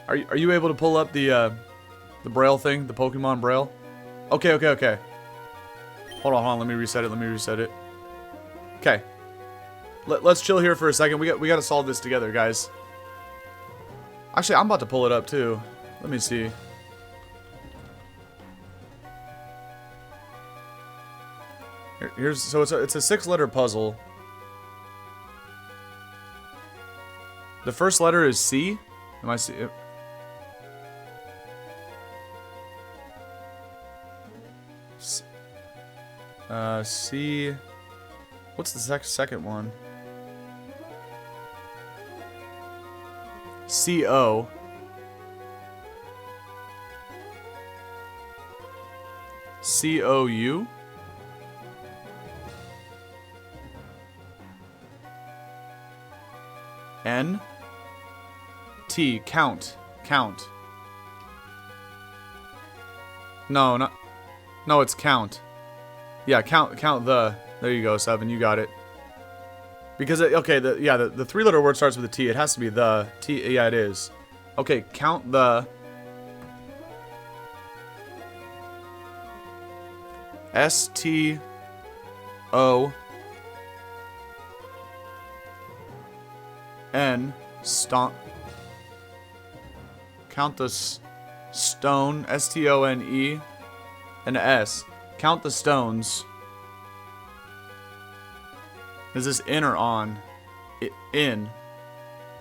Are you able to pull up the Braille thing? The Pokemon Braille? Okay. Hold on. Let me reset it. Okay. Let's chill here for a second. We got to solve this together, guys. Actually, I'm about to pull it up, too. Let me see. So it's a 6-letter puzzle. The first letter is C. Am I C? C. What's the second one? CO. COU. N. T. Count. No, it's count. Yeah, count the. There you go, 7. You got it. Because okay, the 3-letter word starts with a T. It has to be the T. Yeah, it is. Okay, count the. STO. N. Stomp. Count the stone. STONE. And S. Count the stones. Is this in or on? In.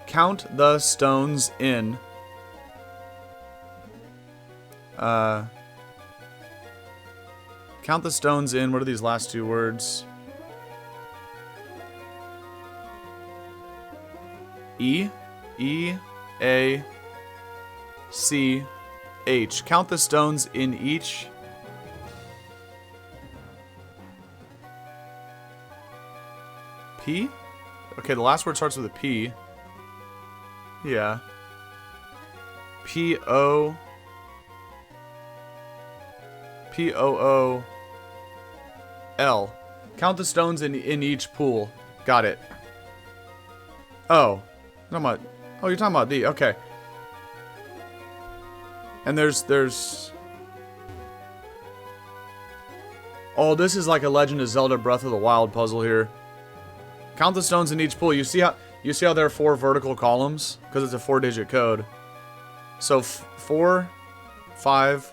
Count the stones in. Count the stones in. What are these last 2 words? E. E. A. C. H. Count the stones in each. P? Okay, the last word starts with a P. Yeah. P-O. P-O-O-L. Count the stones in each pool. Got it. Oh. You're talking about D. Okay. And there's... Oh, this is like a Legend of Zelda Breath of the Wild puzzle here. Count the stones in each pool. You see how there are 4 vertical columns? Because it's a 4-digit code. So 4, 5,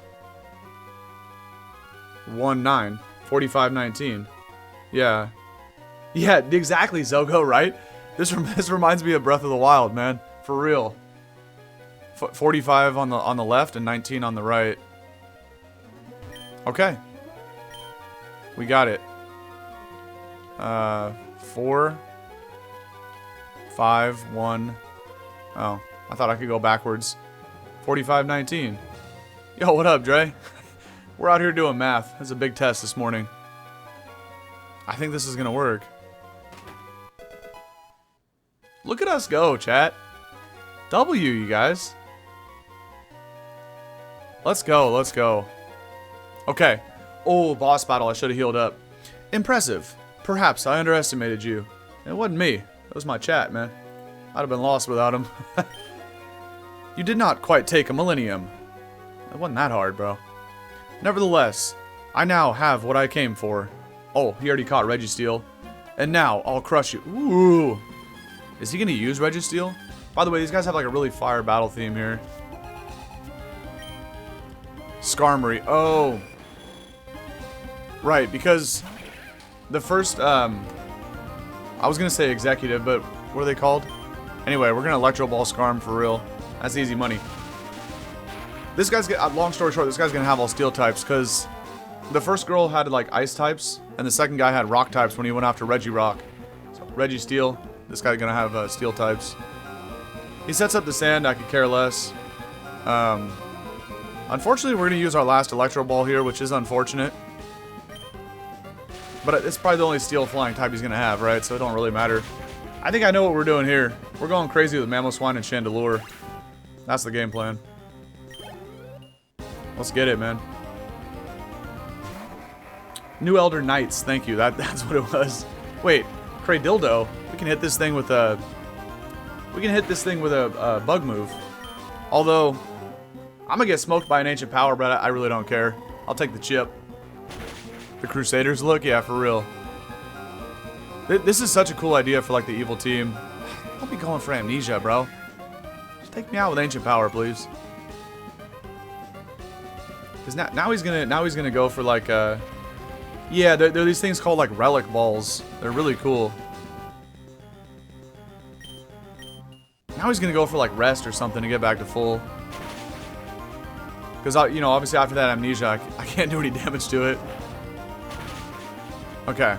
1, 9. 45, 19. Yeah. Yeah, exactly, Zogo, right? This reminds me of Breath of the Wild, man. For real. 45 on the left and 19 on the right. Okay. We got it. 4, 5, 1. Oh, I thought I could go backwards. 45, 19. Yo, what up, Dre? We're out here doing math. That's a big test this morning. I think this is gonna work. Look at us go, chat. W, you guys. Let's go, let's go. Okay. Oh, boss battle. I should have healed up. Impressive. Perhaps I underestimated you. It wasn't me. It was my chat, man. I'd have been lost without him. You did not quite take a millennium. It wasn't that hard, bro. Nevertheless, I now have what I came for. Oh, he already caught Registeel. And now, I'll crush you. Ooh. Is he going to use Registeel? By the way, these guys have like a really fire battle theme here. Skarmory. Oh. Right, because the first, I was going to say executive, but what are they called? Anyway, we're going to Electro Ball Skarm for real. That's easy money. This guy's, long story short, this guy's going to have all steel types, because the first girl had like ice types, and the second guy had rock types when he went after Regirock. So Registeel, this guy's going to have steel types. He sets up the sand, I could care less. Unfortunately, we're going to use our last Electro Ball here, which is unfortunate. But it's probably the only steel flying type he's going to have, right? So it don't really matter. I think I know what we're doing here. We're going crazy with Mamoswine and Chandelure. That's the game plan. Let's get it, man. New Elder Knights, thank you. That's what it was. Wait, Cradildo. We can hit this thing with a... bug move. Although, I'm gonna get smoked by an Ancient Power, but I really don't care. I'll take the chip. The Crusaders look? Yeah, for real. This is such a cool idea for like the evil team. Don't be going for Amnesia, bro. Just take me out with Ancient Power, please. Cause now he's gonna go for like yeah, there are these things called like relic balls. They're really cool. Now he's gonna go for like rest or something to get back to full. Because you know, obviously after that Amnesia, I can't do any damage to it. Okay.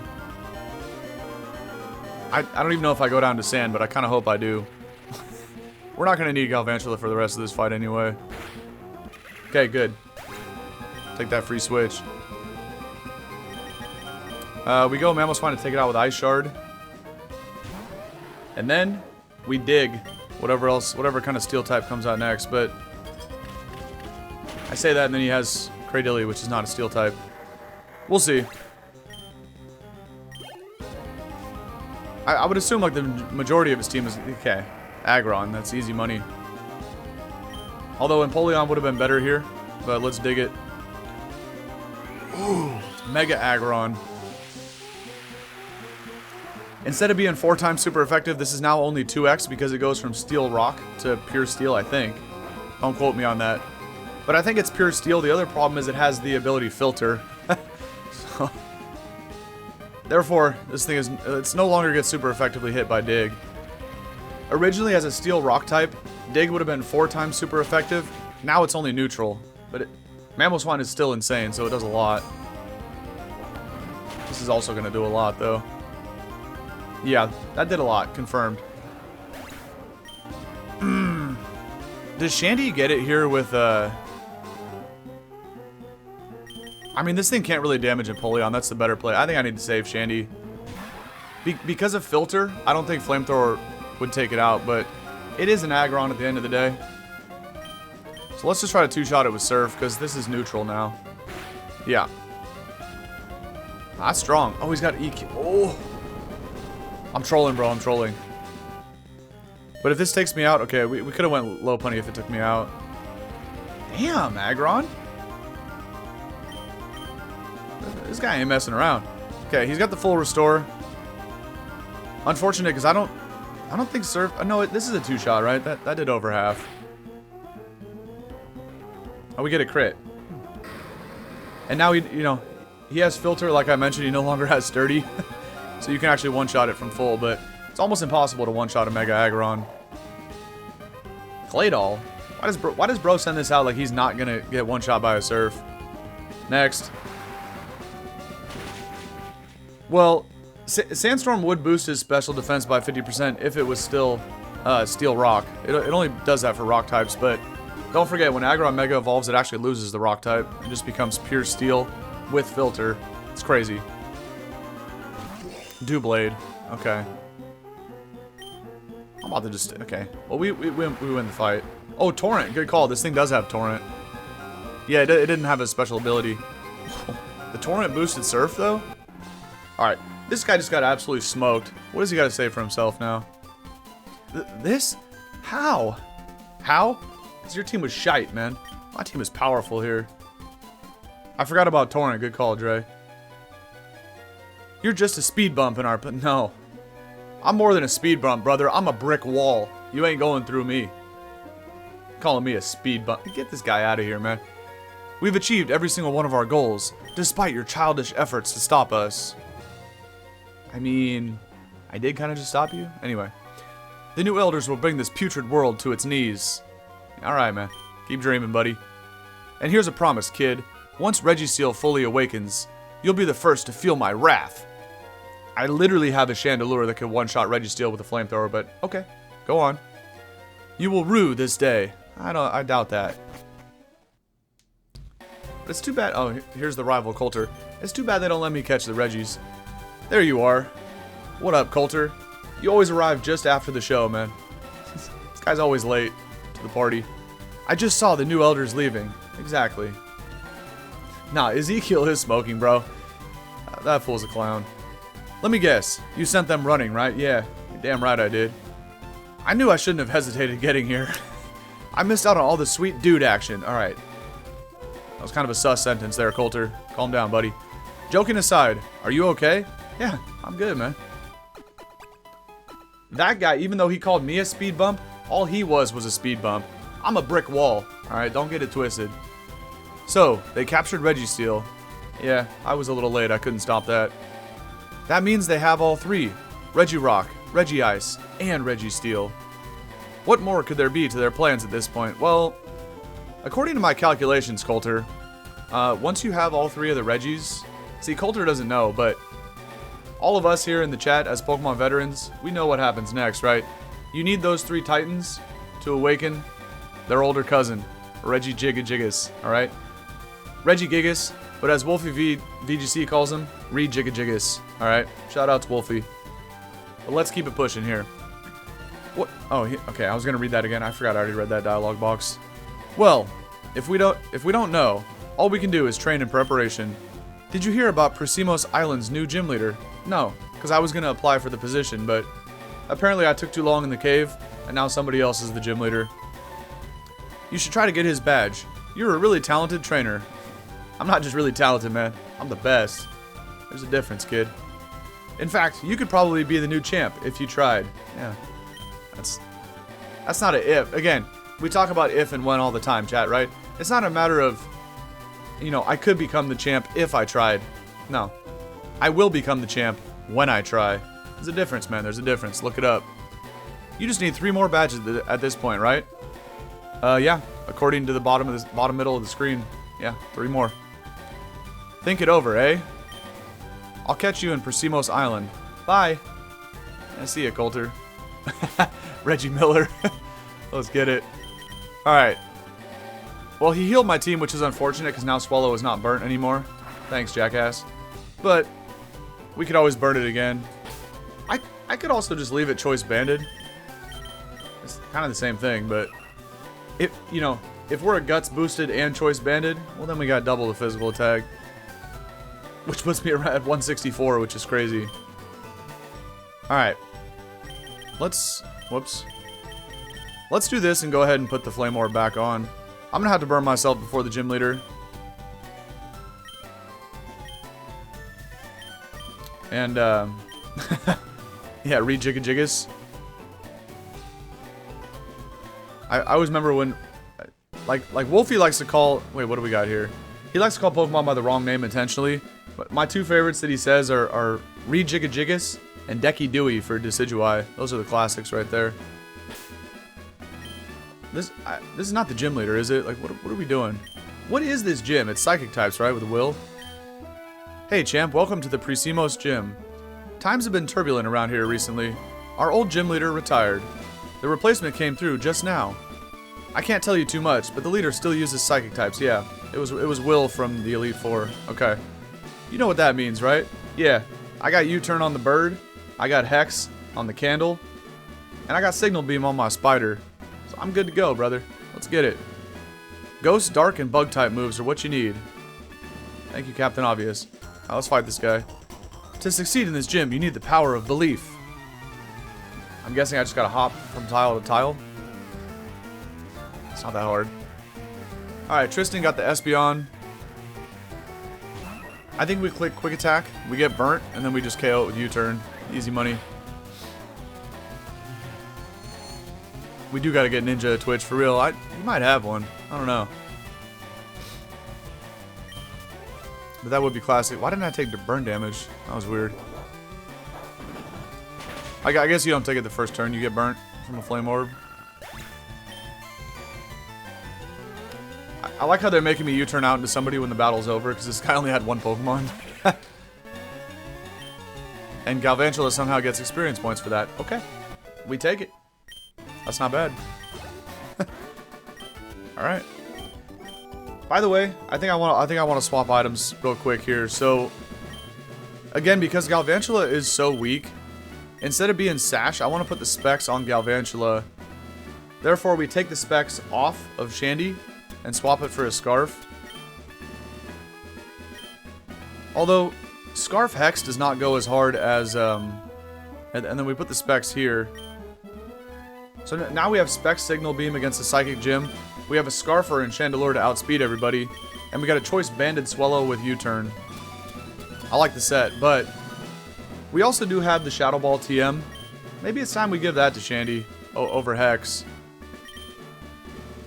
I don't even know if I go down to sand, but I kind of hope I do. We're not going to need Galvantula for the rest of this fight anyway. Okay, good. Take that free switch. We go Mamoswine to take it out with Ice Shard. And then we dig whatever kind of steel type comes out next, but I say that and then he has Cradilly, which is not a steel type. We'll see. I would assume like the majority of his team is okay. Aggron, that's easy money. Although Empoleon would have been better here, but let's dig it. Ooh, Mega Aggron. Instead of being 4 times super effective, this is now only 2x because it goes from Steel Rock to Pure Steel, I think. Don't quote me on that. But I think it's Pure Steel. The other problem is it has the ability Filter. So, therefore, this thing it's no longer gets super effectively hit by Dig. Originally, as a Steel Rock type, Dig would have been 4 times super effective. Now it's only neutral. But Mamoswine is still insane, so it does a lot. This is also going to do a lot, though. Yeah, that did a lot. Confirmed. Does Shandy get it here with, I mean, this thing can't really damage Empoleon. That's the better play. I think I need to save Shandy. Because of Filter, I don't think Flamethrower would take it out, but it is an Aggron at the end of the day. So let's just try to two-shot it with Surf, because this is neutral now. Yeah. That's strong. Oh, he's got EQ. Oh. I'm trolling, bro. I'm trolling. But if this takes me out, okay, we could have went low punny if it took me out. Damn, Aggron. This guy ain't messing around. Okay, he's got the full restore. Unfortunate, because I don't think Surf. No, this is a 2-shot, right? That did over half. Oh, we get a crit. And now he has Filter, like I mentioned. He no longer has Sturdy. So you can actually one-shot it from full, but it's almost impossible to one-shot a Mega Aggron. Claydol? Why does bro send this out like he's not gonna get one-shot by a Surf? Next. Well, Sandstorm would boost his special defense by 50% if it was still Steel Rock. It only does that for Rock types, but don't forget, when Aggron Mega evolves, it actually loses the Rock type. It just becomes pure Steel with Filter. It's crazy. Doublade. Okay. I'm about to just... Okay. Well, we win the fight. Oh, Torrent. Good call. This thing does have Torrent. Yeah, it didn't have a special ability. The Torrent boosted Surf, though? Alright. This guy just got absolutely smoked. What does he got to say for himself now? This? How? How? Because your team was shite, man. My team is powerful here. I forgot about Torrent. Good call, Dre. You're just a speed bump in our... No. I'm more than a speed bump, brother. I'm a brick wall. You ain't going through me. Calling me a speed bump. Get this guy out of here, man. We've achieved every single one of our goals, despite your childish efforts to stop us. I mean... I did kind of just stop you? Anyway. The new elders will bring this putrid world to its knees. Alright, man. Keep dreaming, buddy. And here's a promise, kid. Once Registeel fully awakens, you'll be the first to feel my wrath. I literally have a Chandelure that could one-shot Registeel with a flamethrower, but okay, go on. You will rue this day. I doubt that. But it's too bad. Oh, here's the rival Coulter. It's too bad they don't let me catch the Reggies. There you are. What up, Coulter? You always arrive just after the show, man. This guy's always late to the party. I just saw the new elders leaving. Exactly. Nah, Ezekiel is smoking, bro. That fool's a clown. Let me guess. You sent them running, right? Yeah. You're damn right I did. I knew I shouldn't have hesitated getting here. I missed out on all the sweet dude action. Alright. That was kind of a sus sentence there, Coulter. Calm down, buddy. Joking aside, are you okay? Yeah, I'm good, man. That guy, even though he called me a speed bump, all he was a speed bump. I'm a brick wall. Alright, don't get it twisted. So, they captured Registeel. Yeah, I was a little late. I couldn't stop that. That means they have all three. Regirock, Regice, and Registeel. What more could there be to their plans at this point? Well, according to my calculations, Coulter, once you have all three of the Reggies... See, Coulter doesn't know, but all of us here in the chat as Pokemon veterans, we know what happens next, right? You need those 3 Titans to awaken their older cousin, Regigigas, alright? Regigigas, but as Wolfie VGC calls him, Regigigas, alright? Shout out to Wolfie. But let's keep it pushing here. What? Oh, okay, I was gonna read that again. I forgot I already read that dialogue box. Well, if we don't know, all we can do is train in preparation. Did you hear about Precimos Island's new gym leader? No, because I was gonna apply for the position, but apparently I took too long in the cave, and now somebody else is the gym leader. You should try to get his badge. You're a really talented trainer. I'm not just really talented, man. I'm the best. There's a difference, kid. In fact, you could probably be the new champ if you tried. Yeah. That's not a if. Again, we talk about if and when all the time, chat, right? It's not a matter of, you know, I could become the champ if I tried. No. I will become the champ when I try. There's a difference, man. There's a difference. Look it up. You just need 3 more badges at this point, right? Yeah. According to the bottom middle of the screen. Yeah, 3 more. Think it over, eh? I'll catch you in Precimos Island. Bye. I see you, Coulter. Reggie Miller. Let's get it. Alright. Well, he healed my team, which is unfortunate because now Swallow is not burnt anymore. Thanks, jackass. But we could always burn it again. I could also just leave it choice banded. It's kind of the same thing, but if we're a guts boosted and choice banded, well then we got double the physical attack. Which puts me around at 164, which is crazy. Alright. Let's do this and go ahead and put the Flame Orb back on. I'm gonna have to burn myself before the gym leader. And, yeah, Regigigas. I always remember when, like Wolfie likes to call, wait, what do we got here? He likes to call Pokemon by the wrong name intentionally. But my 2 favorites that he says are Regigigas and Decky Dewey for Decidueye. Those are the classics right there. This is not the gym leader, is it? Like, what are we doing? What is this gym? It's psychic types, right? With Will. Hey, champ. Welcome to the Precimos gym. Times have been turbulent around here recently. Our old gym leader retired. The replacement came through just now. I can't tell you too much, but the leader still uses psychic types. Yeah, it was Will from the Elite Four. Okay. You know what that means, right? Yeah. I got U-turn on the bird. I got Hex on the candle. And I got Signal Beam on my spider. So I'm good to go, brother. Let's get it. Ghost, Dark, and Bug type moves are what you need. Thank you, Captain Obvious. Now let's fight this guy. To succeed in this gym, you need the power of belief. I'm guessing I just gotta hop from tile to tile. It's not that hard. Alright, Tristan got the Espeon. I think we click Quick Attack, we get burnt, and then we just KO it with U-turn. Easy money. We do gotta get Ninja Twitch for real. You might have one. I don't know. But that would be classic. Why didn't I take the burn damage? That was weird. I guess you don't take it the first turn. You get burnt from a Flame Orb. I like how they're making me U-turn out into somebody when the battle's over, because this guy only had 1 Pokemon. And Galvantula somehow gets experience points for that. Okay. We take it. That's not bad. Alright. By the way, I think I want to swap items real quick here. So, again, because Galvantula is so weak, instead of being Sash, I want to put the specs on Galvantula. Therefore, we take the specs off of Shandy and swap it for a Scarf. Although, Scarf Hex does not go as hard as, and then we put the specs here. So now we have Specs Signal Beam against the Psychic Gym. We have a Scarfer and Chandelure to outspeed everybody. And we got a Choice Banded Swallow with U-turn. I like the set, but we also do have the Shadow Ball TM. Maybe it's time we give that to Shandy over Hex.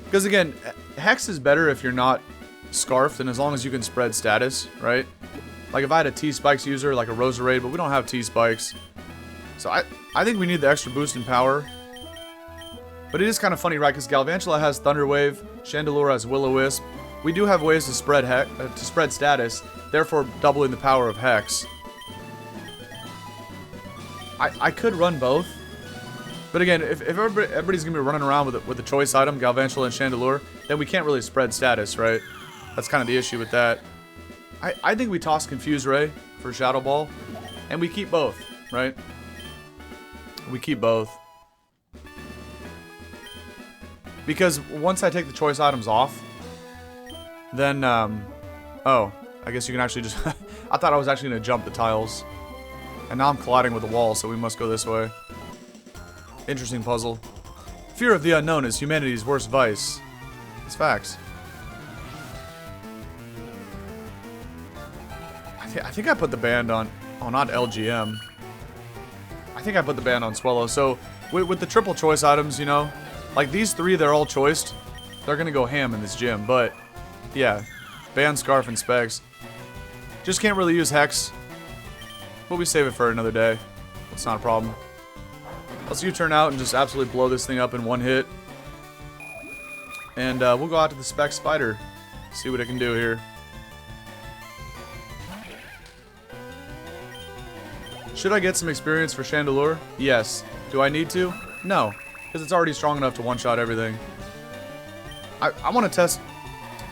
Because again, Hex is better if you're not Scarfed and as long as you can spread status, right? Like if I had a T-Spikes user, like a Roserade, but we don't have T-Spikes. So I think we need the extra boost in power. But it is kind of funny, right? Because Galvantula has Thunder Wave, Chandelure has Will-O-Wisp. We do have ways to spread status, therefore doubling the power of Hex. I could run both. But again, if everybody's going to be running around with the choice item, Galvantula and Chandelure, then we can't really spread status, right? That's kind of the issue with that. I think we toss Confuse Ray for Shadow Ball, and we keep both, right? We keep both. Because once I take the choice items off, then, oh, I guess you can actually just... I thought I was actually going to jump the tiles. And now I'm colliding with the wall, so we must go this way. Interesting puzzle. Fear of the unknown is humanity's worst vice. It's facts. I think I put the band on... Oh, not LGM. I think I put the band on Swellow. So, with the triple choice items, you know, like these three, they're all choiced. They're going to go ham in this gym, but... Yeah. Band, Scarf, and Specs. Just can't really use Hex. But we save it for another day. It's not a problem. Let's U-turn out and just absolutely blow this thing up in one hit. And we'll go out to the Spec Spider. See what it can do here. Should I get some experience for Chandelure? Yes. Do I need to? No. Because it's already strong enough to one-shot everything. I want to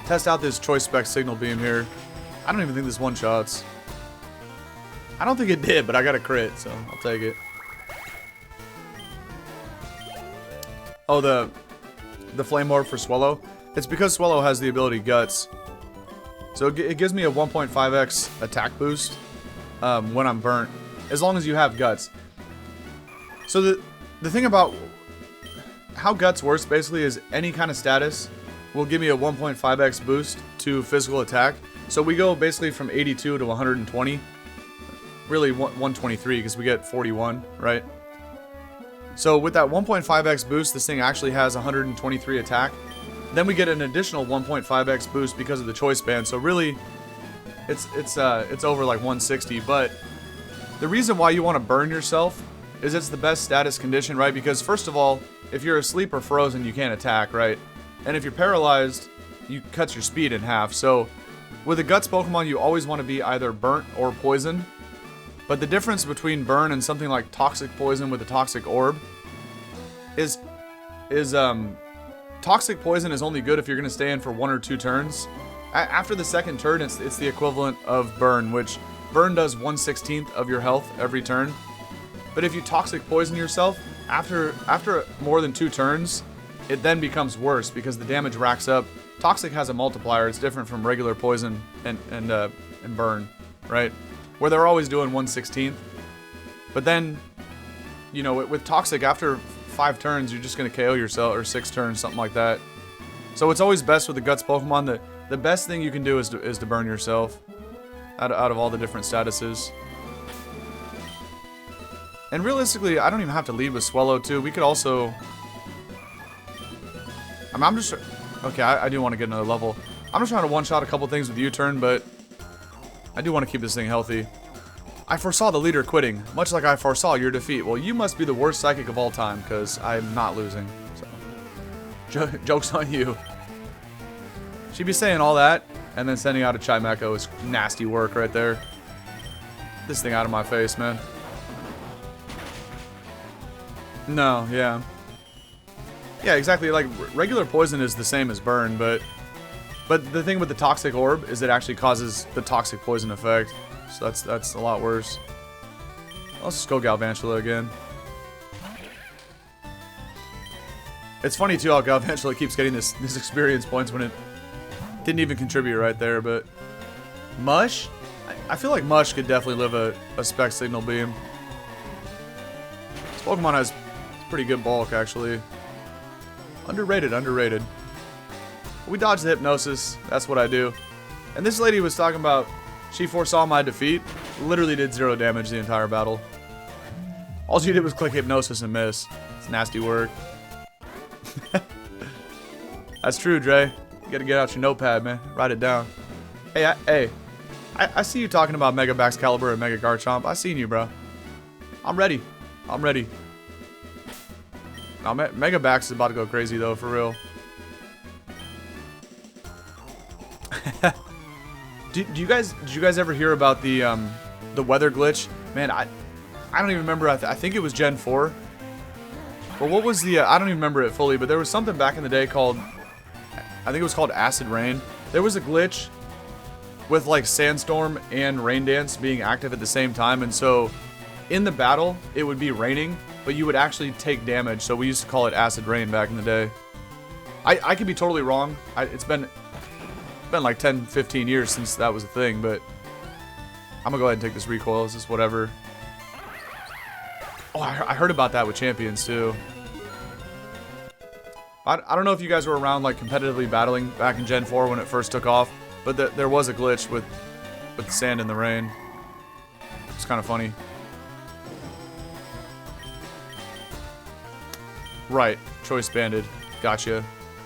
test out this Choice Spec Signal Beam here. I don't even think this one-shots. I don't think it did, but I got a crit, so I'll take it. Oh, the Flame Orb for Swellow? It's because Swellow has the ability Guts. So it gives me a 1.5x attack boost when I'm burnt. As long as you have Guts. So the thing about how Guts works basically is any kind of status will give me a 1.5x boost to physical attack. So we go basically from 82 to 120. Really 123 because we get 41, right? So with that 1.5x boost, this thing actually has 123 attack. Then we get an additional 1.5x boost because of the choice band. So really, it's over like 160. But the reason why you want to burn yourself is it's the best status condition, right? Because first of all, if you're asleep or frozen, you can't attack, right? And if you're paralyzed, you cut your speed in half. So with a Guts Pokemon, you always want to be either burnt or poisoned. But the difference between burn and something like Toxic Poison with a Toxic Orb is Toxic Poison is only good if you're going to stay in for 1 or 2 turns. After the second turn, it's the equivalent of Burn, which Burn does 1/16 of your health every turn. But if you Toxic Poison yourself, after more than 2 turns, it then becomes worse because the damage racks up. Toxic has a multiplier. It's different from regular Poison and Burn, right? Where they're always doing 1/16. But then, you know, with Toxic, after 5 turns, you're just going to KO yourself, or 6 turns, something like that. So it's always best with the Guts Pokemon. The best thing you can do is to burn yourself out of all the different statuses. And realistically, I don't even have to lead with Swellow, too. We could also... I'm just... Okay, I do want to get another level. I'm just trying to one-shot a couple things with U-turn, but... I do want to keep this thing healthy. I foresaw the leader quitting, much like I foresaw your defeat. Well, you must be the worst psychic of all time, because I'm not losing. So, joke's on you. She'd be saying all that, and then sending out a Chimecho is nasty work right there. Get this thing out of my face, man. No, yeah. Yeah, exactly. Like, regular poison is the same as burn, but the thing with the Toxic Orb is it actually causes the Toxic Poison effect. So that's a lot worse. Let's just go Galvantula again. It's funny too how Galvantula keeps getting this experience points when it didn't even contribute right there, but... Mush? I feel like Mush could definitely live a Spec Signal Beam. This Pokemon has pretty good bulk, actually. Underrated, underrated. We dodged the Hypnosis. That's what I do. And this lady was talking about she foresaw my defeat. Literally did 0 damage the entire battle. All she did was click Hypnosis and miss. It's nasty work. That's true, Dre. You gotta get out your notepad, man. Write it down. Hey, I see you talking about Mega Baxcalibur and Mega Garchomp. I seen you, bro. I'm ready. I'm ready. Now, Mega Bax is about to go crazy, though, for real. Did you guys ever hear about the weather glitch? Man, I don't even remember. I think it was Gen 4. But what was the... I don't even remember it fully, but there was something back in the day called... I think it was called Acid Rain. There was a glitch with like Sandstorm and Rain Dance being active at the same time, and so in the battle it would be raining, but you would actually take damage, so we used to call it Acid Rain back in the day. I could be totally wrong. It's been like 10-15 years since that was a thing, but I'm gonna go ahead and take this recoil. This is whatever. Oh, I heard about that with champions too. I don't know if you guys were around like competitively battling back in Gen 4 when it first took off, but there was a glitch with the sand and the rain. It's kind of funny. Right, choice banded. Gotcha.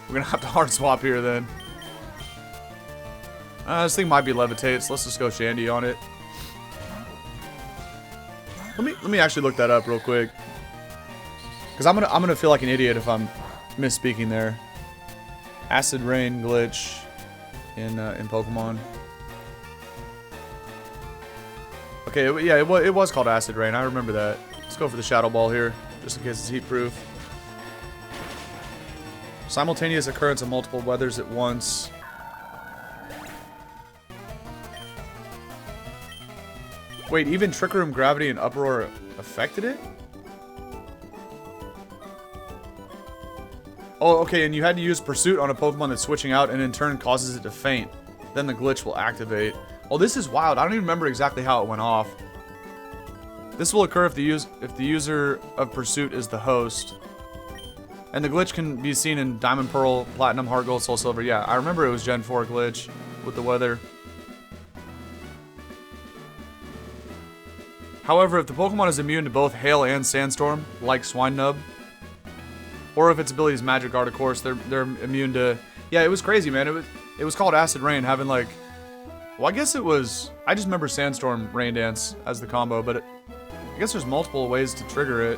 We're gonna have to hard swap here then. This thing might be levitate, so let's just go Shandy on it. Let me actually look that up real quick, because I'm gonna feel like an idiot if I'm misspeaking there. Acid Rain glitch in Pokemon. Okay, yeah, it was called Acid Rain. I remember that. Let's go for the Shadow Ball here, just in case it's heat proof. Simultaneous occurrence of multiple weathers at once. Wait, even Trick Room, Gravity, and Uproar affected it? Oh, okay, and you had to use Pursuit on a Pokemon that's switching out and in turn causes it to faint. Then the glitch will activate. Oh, this is wild. I don't even remember exactly how it went off. This will occur if the user of Pursuit is the host. And the glitch can be seen in Diamond, Pearl, Platinum, Heart Gold, Soul Silver. Yeah, I remember it was Gen 4 glitch with the weather. However, if the Pokemon is immune to both Hail and Sandstorm, like Swinub, or if its ability is Magic Guard, of course, they're immune to... Yeah, it was crazy, man. It was called Acid Rain, having like... Well, I guess it was... I just remember Sandstorm Rain Dance as the combo, but I guess there's multiple ways to trigger it.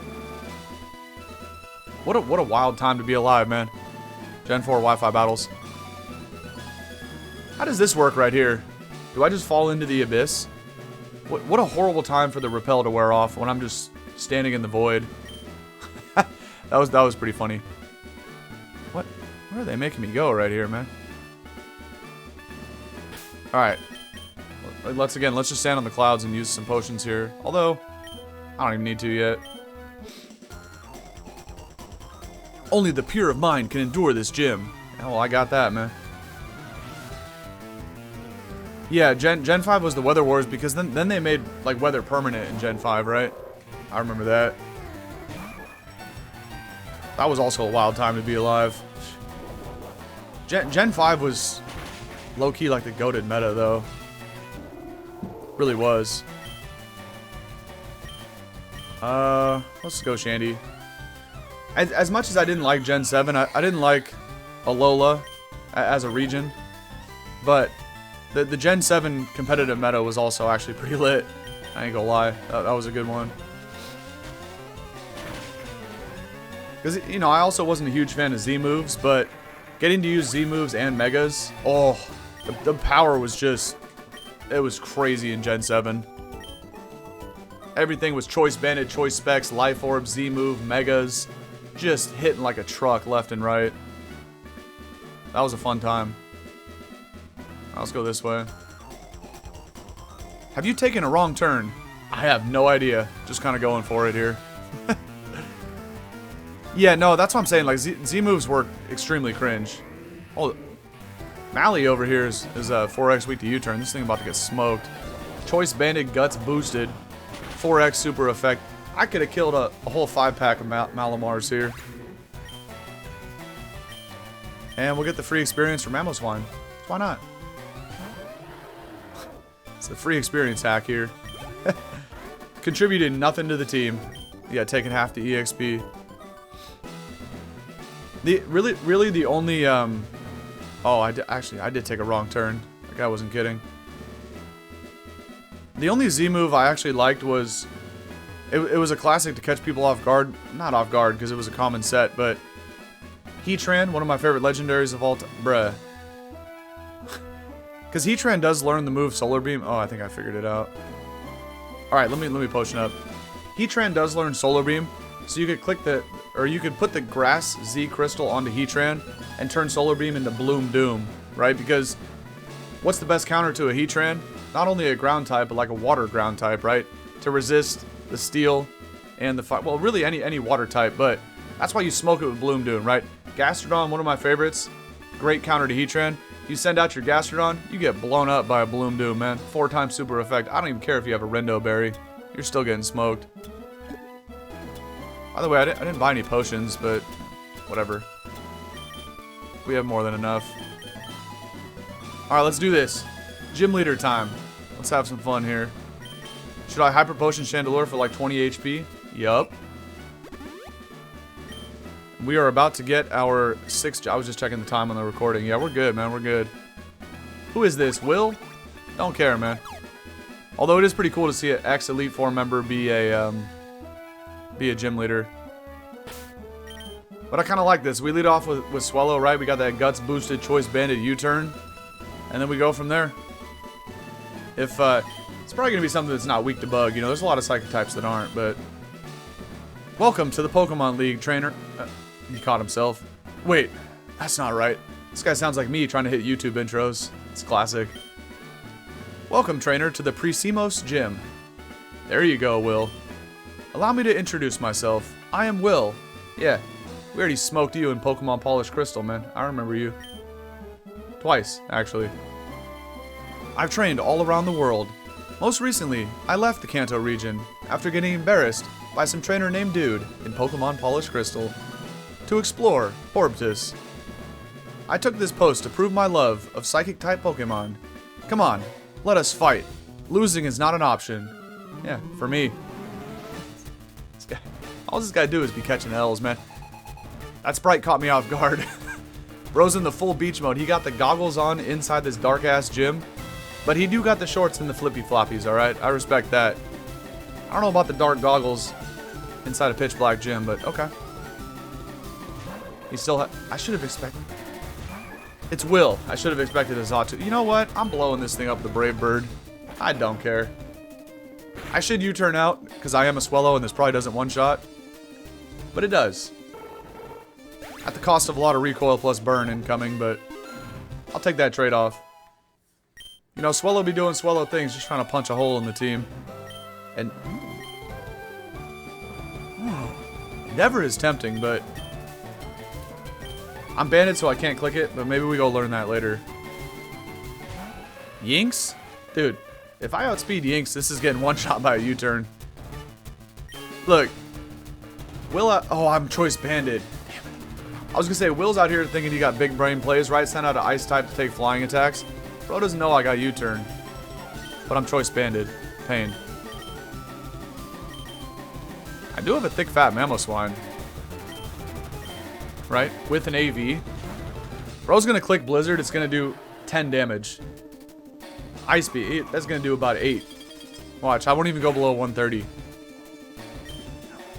What a wild time to be alive, man. Gen 4 Wi-Fi battles. How does this work right here? Do I just fall into the abyss? What a horrible time for the repel to wear off when I'm just standing in the void. That was pretty funny. Where are they making me go right here, man? Alright. Let's just stand on the clouds and use some potions here. Although, I don't even need to yet. Only the pure of mind can endure this gym. Oh, well, I got that, man. Yeah, Gen 5 was the Weather Wars because then they made like weather permanent in Gen 5, right? I remember that. That was also a wild time to be alive. Gen 5 was low-key like the goated meta, though. Really was. Let's go Shandy. As much as I didn't like Gen 7, I didn't like Alola as a region, but the Gen 7 competitive meta was also actually pretty lit. I ain't gonna lie, that was a good one. Because, you know, I also wasn't a huge fan of Z moves, but getting to use Z moves and Megas, oh, the power was just, it was crazy in Gen 7. Everything was choice banded, choice specs, life orb, Z move, Megas, just hitting like a truck left and right. That was a fun time. Let's go this way. Have you taken a wrong turn? I have no idea. Just kind of going for it here. Yeah, no, that's what I'm saying. Like, Z moves were extremely cringe. Oh, Mally over here is 4x weak to U-turn. This thing about to get smoked. Choice banded, guts boosted. 4x super effect. I could have killed a whole 5-pack of Malamars here. And we'll get the free experience for Mamoswine. Why not? It's a free experience hack here. Contributed nothing to the team. Yeah, taking half the EXP. Really the only oh, I did take a wrong turn. That guy wasn't kidding. The only Z move I actually liked was it was a classic to catch people off guard. Not off guard because it was a common set, but Heatran, one of my favorite legendaries of all time. Bruh. Because Heatran does learn the move Solar Beam. Oh, I think I figured it out. Alright, let me potion up. Heatran does learn Solar Beam, so you could click the, or you could put the Grass Z Crystal onto Heatran and turn Solar Beam into Bloom Doom, right? Because what's the best counter to a Heatran? Not only a ground type, but like a water ground type, right? To resist the steel and the fire. Well, really any water type, but that's why you smoke it with Bloom Doom, right? Gastrodon, one of my favorites. Great counter to Heatran. You send out your Gastrodon, you get blown up by a Bloom Doom, man. 4 times super effect. I don't even care if you have a Rendo Berry. You're still getting smoked. By the way, I didn't buy any potions, but whatever. We have more than enough. Alright, let's do this. Gym leader time. Let's have some fun here. Should I Hyper Potion Chandelure for like 20 HP? Yup. We are about to get our 6th... I was just checking the time on the recording. Yeah, we're good, man. We're good. Who is this? Will? Don't care, man. Although it is pretty cool to see an ex-Elite Four member be a gym leader. But I kind of like this. We lead off with Swallow, right? We got that Guts boosted Choice Banded U-turn. And then we go from there. If, it's probably going to be something that's not weak to bug. You know, there's a lot of Psychic types that aren't, but... Welcome to the Pokemon League, trainer. He caught himself. Wait, that's not right. This guy sounds like me trying to hit YouTube intros. It's classic. Welcome, trainer, to the Precimos Gym. There you go, Will. Allow me to introduce myself. I am Will. Yeah, we already smoked you in Pokemon Polished Crystal, man. I remember you. Twice, actually. I've trained all around the world. Most recently, I left the Kanto region after getting embarrassed by some trainer named Dude in Pokemon Polished Crystal to explore Orbtus. I took this post to prove my love of Psychic-type Pokemon. Come on, let us fight. Losing is not an option. Yeah, for me. All this guy do is be catching L's, man. That Sprite caught me off guard. Bro's in the full beach mode. He got the goggles on inside this dark-ass gym, but he do got the shorts and the flippy floppies, alright? I respect that. I don't know about the dark goggles inside a pitch black gym, but okay. He still I should have expected... It's Will. I should have expected a Zatu. You know what? I'm blowing this thing up with the Brave Bird. I don't care. I should U-turn out, because I am a Swallow and this probably doesn't one-shot. But it does. At the cost of a lot of recoil plus burn incoming, but I'll take that trade-off. You know, Swallow be doing Swallow things, just trying to punch a hole in the team. And... Endeavor is tempting, but... I'm banded, so I can't click it, but maybe we go learn that later. Yinks? Dude, if I outspeed Yinks, this is getting one-shot by a U-turn. Look. Oh, I'm choice banded. Damn it. I was gonna say, Will's out here thinking he got big brain plays, right? Sent out an Ice type to take flying attacks. Bro doesn't know I got U-turn. But I'm choice banded. Pain. I do have a thick, fat Mamoswine. Right? With an AV. Bro's gonna click Blizzard. It's gonna do 10 damage. Ice Beam. That's gonna do about 8. Watch. I won't even go below 130.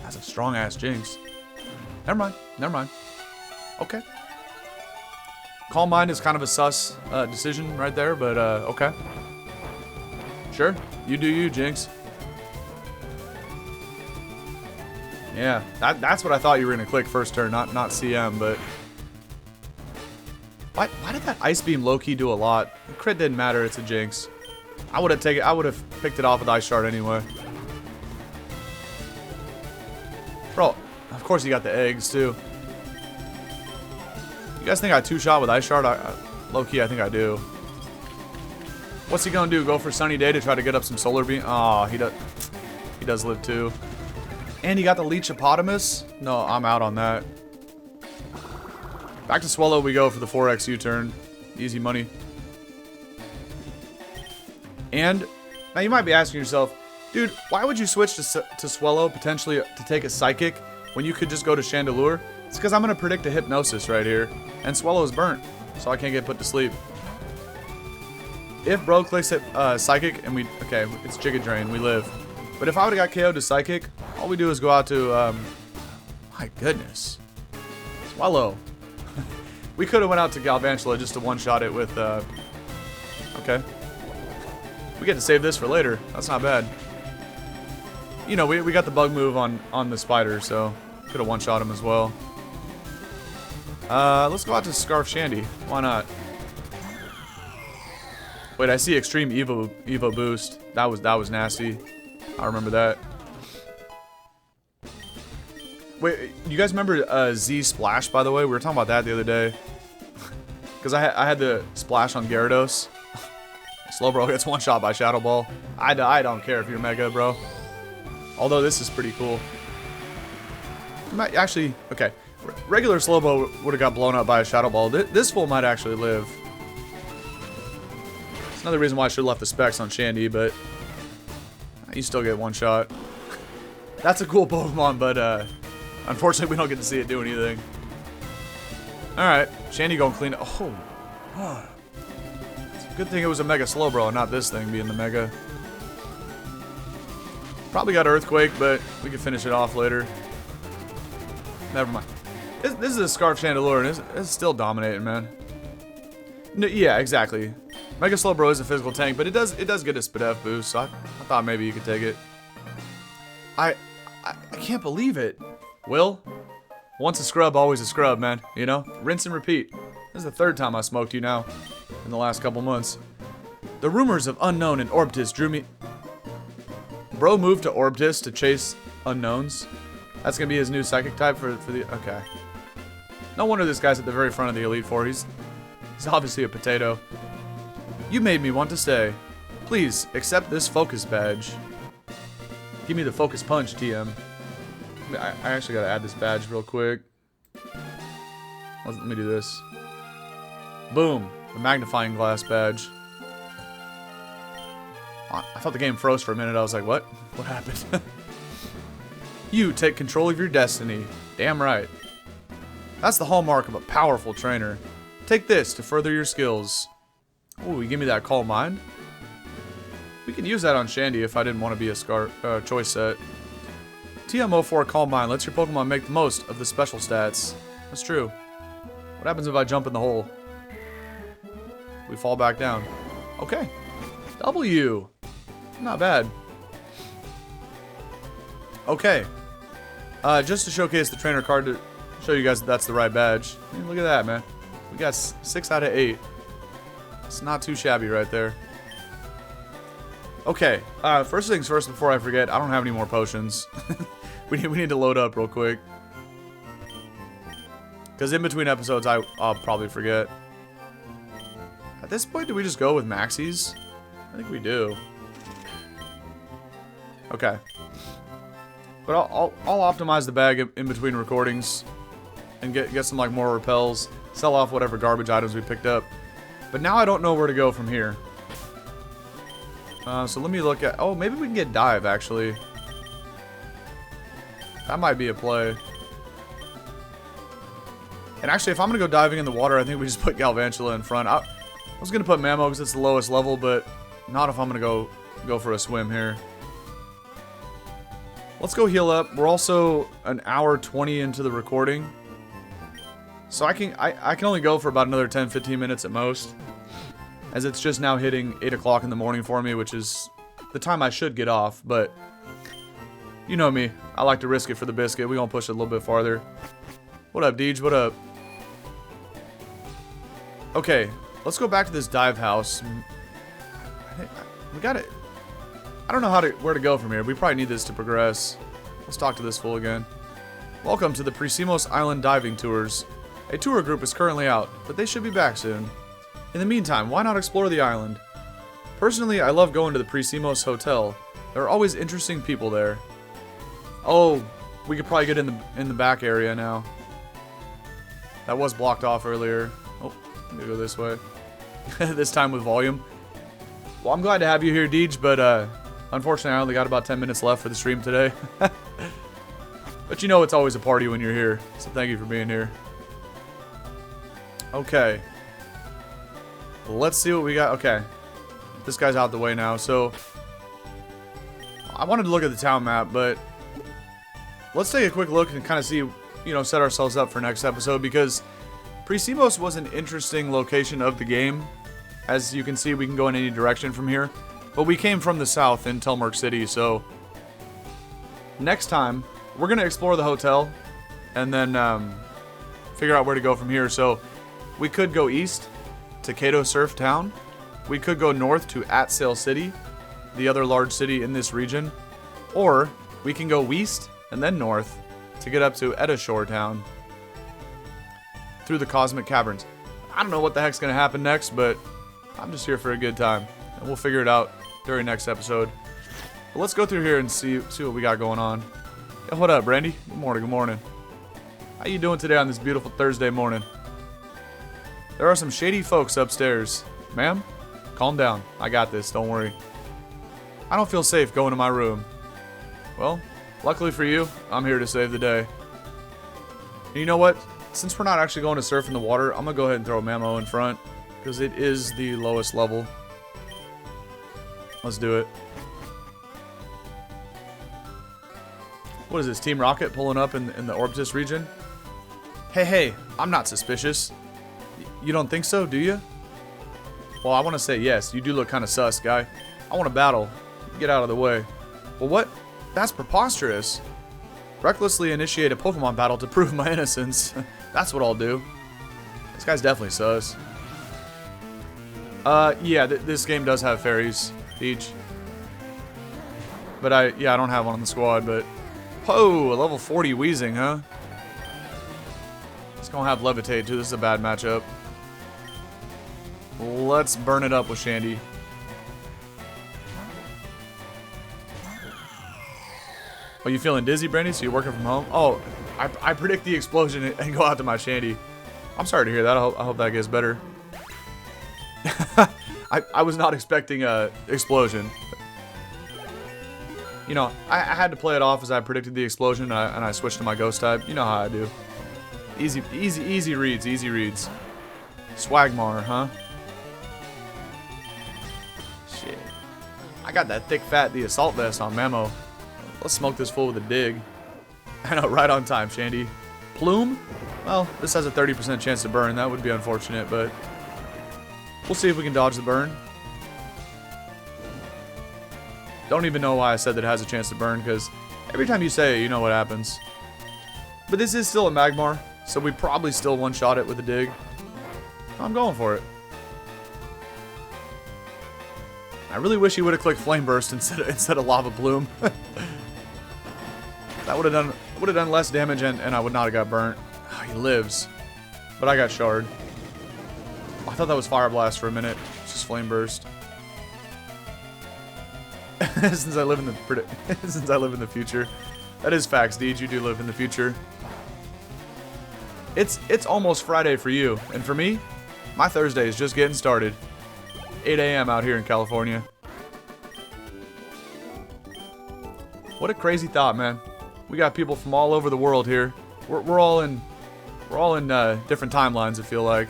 That's a strong-ass Jinx. Never mind. Never mind. Okay. Calm Mind is kind of a sus decision right there, but okay. Sure. You do you, Jinx. Yeah, that's what I thought you were going to click first turn, not CM, but... Why did that Ice Beam low-key do a lot? The crit didn't matter, it's a Jinx. I would have picked it off with Ice Shard anyway. Bro, of course you got the eggs, too. You guys think I two-shot with Ice Shard? Low-key, I think I do. What's he going to do, go for Sunny Day to try to get up some Solar Beam? Oh, he does live, too. And he got the Leechipotamus? No, I'm out on that. Back to Swallow we go for the 4x U-turn. Easy money. And, now you might be asking yourself, dude, why would you switch to Swallow potentially to take a Psychic when you could just go to Chandelure? It's because I'm going to predict a Hypnosis right here. And Swallow is burnt, so I can't get put to sleep. If Bro clicks at Psychic and okay, it's Giga Drain, we live. But if I would have got KO'd to Psychic, all we do is go out to, my goodness. Swallow. We could have went out to Galvantula just to one-shot it with, okay. We get to save this for later. That's not bad. you know, we got the bug move on the spider, so could have one-shot him as well. Let's go out to Scarf Shandy. Why not? Wait, I see Extreme Evo Boost. That was nasty. I remember that. Wait, you guys remember Z Splash, by the way? We were talking about that the other day. Because I had the Splash on Gyarados. Slowbro gets one shot by Shadow Ball. I don't care if you're Mega, bro. Although this is pretty cool. Might actually, okay. Regular Slowbro would have got blown up by a Shadow Ball. This fool might actually live. It's another reason why I should have left the specs on Shandy, but you still get one shot. That's a cool Pokemon, but unfortunately we don't get to see it do anything. Alright, Shandy gonna clean it. Oh. Good thing it was a Mega Slowbro and not this thing being the Mega. Probably got Earthquake, but we can finish it off later. Never mind. This is a Scarf Chandelure, and it's still dominating, man. No, yeah, exactly. Mega Slowbro is a physical tank, but it does get a Spadef boost, so I thought maybe you could take it. I can't believe it. Will? Once a scrub, always a scrub, man. You know? Rinse and repeat. This is the third time I smoked you now in the last couple months. The rumors of Unknown and Orbtus drew me... Bro moved to Orbtus to chase unknowns. That's going to be his new psychic type for the... Okay. No wonder this guy's at the very front of the Elite Four. He's obviously a potato. You made me want to stay. Please, accept this focus badge. Give me the focus punch, TM. I actually got to add this badge real quick. Let me do this. Boom. The magnifying glass badge. I thought the game froze for a minute. I was like, what? What happened? You take control of your destiny. Damn right. That's the hallmark of a powerful trainer. Take this to further your skills. Ooh, you give me that Calm Mind? We can use that on Shandy if I didn't want to be a choice set. TM04 Calm Mind lets your Pokemon make the most of the special stats. That's true. What happens if I jump in the hole? We fall back down. Okay. W. Not bad. Okay. Just to showcase the trainer card to show you guys that that's the right badge. I mean, look at that, man. We got 6 out of 8. It's not too shabby right there. Okay. First things first, before I forget, I don't have any more potions. we need to load up real quick. Because in between episodes, I'll probably forget. At this point, do we just go with Maxis? I think we do. Okay. But I'll optimize the bag in between recordings and get some like more repels, sell off whatever garbage items we picked up. But now I don't know where to go from here. So let me look at... Oh, maybe we can get Dive, actually. That might be a play. And actually, if I'm going to go diving in the water, I think we just put Galvantula in front. I was going to put Mamo because it's the lowest level, but not if I'm going to go for a swim here. Let's go heal up. We're also an hour 20 into the recording. So I can only go for about another 10-15 minutes at most. As it's just now hitting 8 o'clock in the morning for me, which is the time I should get off, but you know me. I like to risk it for the biscuit. We're going to push it a little bit farther. What up, Deej? What up? Okay, let's go back to this dive house. We got it. I don't know where to go from here. We probably need this to progress. Let's talk to this fool again. Welcome to the Precimos Island diving tours. A tour group is currently out, but they should be back soon. In the meantime, why not explore the island? Personally, I love going to the Precimos Hotel. There are always interesting people there. Oh, we could probably get in the back area now. That was blocked off earlier. Oh, I'm gonna go this way. This time with volume. Well, I'm glad to have you here, Deej, but unfortunately I only got about 10 minutes left for the stream today. But you know it's always a party when you're here, so thank you for being here. Okay. Let's see what we got. Okay. This guy's out the way now, so I wanted to look at the town map, but let's take a quick look and kind of see, you know, set ourselves up for next episode, because Precimos was an interesting location of the game. As you can see, we can go in any direction from here, but we came from the south in Telmerk City, so next time, we're going to explore the hotel and then figure out where to go from here. So we could go east to Kato Surf Town. We could go north to Atsail City, the other large city in this region. Or we can go west and then north to get up to Edashore Town through the Cosmic Caverns. I don't know what the heck's going to happen next, but I'm just here for a good time. And we'll figure it out during next episode. But let's go through here and see what we got going on. Hey, what up, Brandy? Good morning, good morning. How you doing today on this beautiful Thursday morning? There are some shady folks upstairs. Ma'am, calm down. I got this, don't worry. I don't feel safe going to my room. Well, luckily for you, I'm here to save the day. And you know what? Since we're not actually going to surf in the water, I'm going to go ahead and throw a Mamo in front, because it is the lowest level. Let's do it. What is this, Team Rocket pulling up in the Orbtus region? Hey, I'm not suspicious. You don't think so, do you? Well, I want to say yes. You do look kind of sus, guy. I want to battle. Get out of the way. Well, what? That's preposterous. Recklessly initiate a Pokemon battle to prove my innocence. That's what I'll do. This guy's definitely sus. Yeah, this game does have fairies, Peach. But I don't have one on the squad, but... Whoa, a level 40 Weezing, huh? It's gonna have Levitate, too. This is a bad matchup. Let's burn it up with Shandy. Oh, you feeling dizzy, Brandy? So you're working from home? Oh, I predict the explosion and go out to my Shandy. I'm sorry to hear that. I hope that gets better. I was not expecting a explosion. You know, I had to play it off as I predicted the explosion, and I switched to my ghost type. You know how I do. Easy reads, easy reads. Swagmar, huh? Shit. I got that thick fat, the assault vest on Mamo. Let's smoke this fool with a dig. I know, right on time, Shandy. Plume? Well, this has a 30% chance to burn. That would be unfortunate, but we'll see if we can dodge the burn. Don't even know why I said that it has a chance to burn, because every time you say it, you know what happens. But this is still a Magmar, so we probably still one-shot it with a dig. I'm going for it. I really wish he would have clicked Flame Burst instead of Lava Plume. That would have done less damage, and I would not have got burnt. Oh, he lives, but I got Shard. I thought that was Fire Blast for a minute. It's just Flame Burst. Since I live in the future, that is facts, Deej. You do live in the future. It's almost Friday for you, and for me, my Thursday is just getting started. 8 a.m. out here in California. What a crazy thought, man. We got people from all over the world here. We're all in different timelines, I feel like.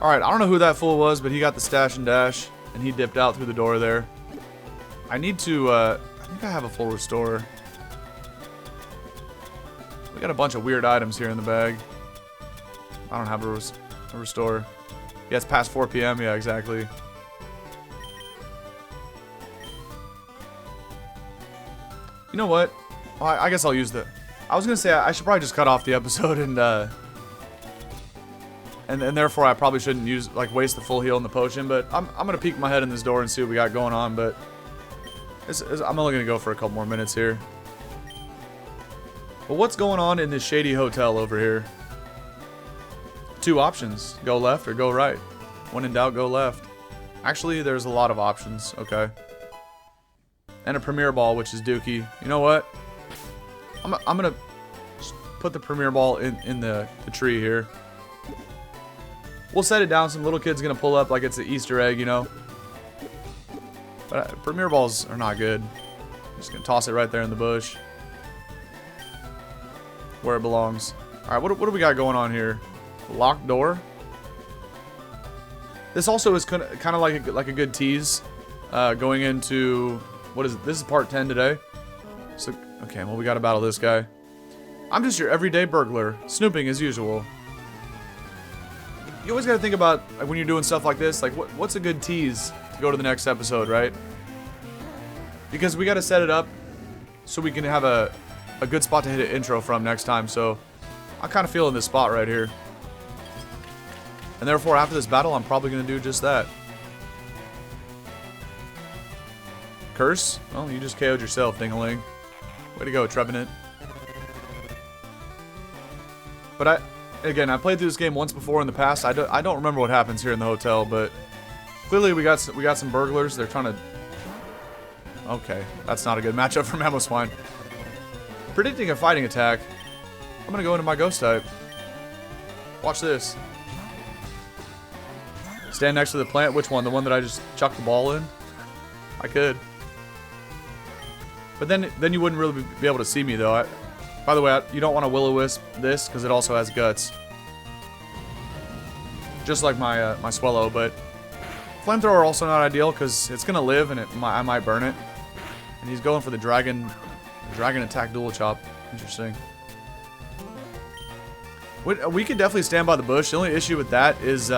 All right, I don't know who that fool was, but he got the stash and dash, and he dipped out through the door there. I need to, I think I have a full restore. We got a bunch of weird items here in the bag. I don't have a restore. Yeah, it's past 4 p.m. Yeah, exactly. You know what? Well, I guess I'll use the... I was going to say I should probably just cut off the episode and therefore I probably shouldn't waste the full heal in the potion, but I'm going to peek my head in this door and see what we got going on, but I'm only going to go for a couple more minutes here. But what's going on in this shady hotel over here? 2 options. Go left or go right. When in doubt, go left. Actually, there's a lot of options. Okay. And a Premier Ball, which is Dookie. You know what? I'm going to put the Premier Ball in the tree here. We'll set it down. Some little kid's going to pull up like it's an Easter egg, you know. But Premier Balls are not good. Just going to toss it right there in the bush. Where it belongs. Alright, what do we got going on here? Locked door. This also is kind of like a good tease going into... What is it? This is part 10 today. So, okay, well, we got to battle this guy. I'm just your everyday burglar, snooping as usual. You always got to think about, like, when you're doing stuff like this, like, what's a good tease to go to the next episode, right? Because we got to set it up so we can have a good spot to hit an intro from next time. So I'm kind of feeling this spot right here. And therefore, after this battle, I'm probably going to do just that. Curse? Well, you just KO'd yourself, Ding-a-ling. Way to go, Trevenant. But again, I played through this game once before in the past. I don't remember what happens here in the hotel, but clearly we got some burglars. They're trying to... Okay, that's not a good matchup for Mamoswine. Predicting a fighting attack. I'm going to go into my ghost type. Watch this. Stand next to the plant. Which one? The one that I just chucked the ball in? I could. But then you wouldn't really be able to see me, though. By the way, you don't want to Will-O-Wisp this, because it also has guts. Just like my my Swellow, but... Flamethrower also not ideal, because it's going to live, and I might burn it. And he's going for the dragon attack dual chop. Interesting. We could definitely stand by the bush. The only issue with that is...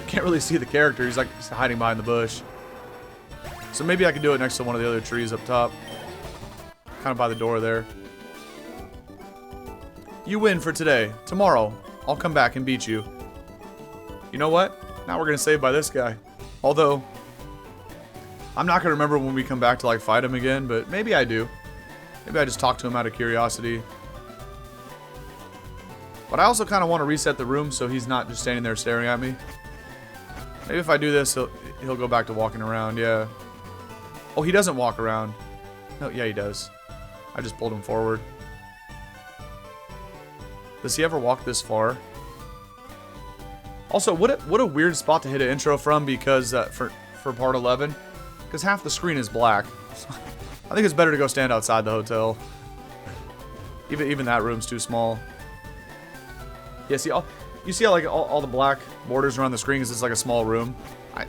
can't really see the character. He's like hiding behind the bush. So maybe I could do it next to one of the other trees up top. Kind of by the door there. You win for today. Tomorrow, I'll come back and beat you. You know what? Now we're going to save by this guy. Although, I'm not going to remember when we come back to like fight him again, but maybe I do. Maybe I just talk to him out of curiosity. But I also kind of want to reset the room so he's not just standing there staring at me. Maybe if I do this, he'll go back to walking around, yeah. Oh, he doesn't walk around. No, yeah, he does. I just pulled him forward. Does he ever walk this far? Also, what a weird spot to hit an intro from, because for part 11, because half the screen is black. I think it's better to go stand outside the hotel. Even that room's too small. Yeah, see, you see how like all the black borders around the screen because it's like a small room. I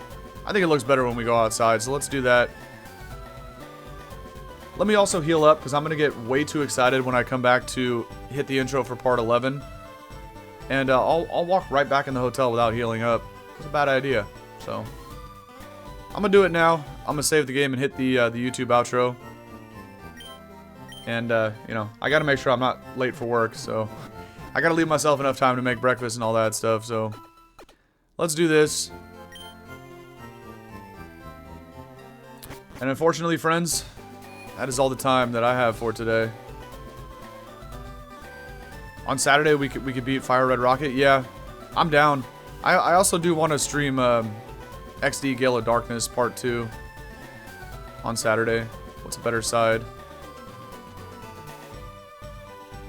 think it looks better when we go outside, so let's do that. Let me also heal up, because I'm going to get way too excited when I come back to hit the intro for part 11. And I'll walk right back in the hotel without healing up. It's a bad idea. So, I'm going to do it now. I'm going to save the game and hit the YouTube outro. And, you know, I got to make sure I'm not late for work, so... I got to leave myself enough time to make breakfast and all that stuff, so... Let's do this. And unfortunately, friends... That is all the time that I have for today. On Saturday, we could beat Fire Red Rocket. Yeah, I'm down. I also do want to stream XD Gale of Darkness Part 2 on Saturday. What's a better side?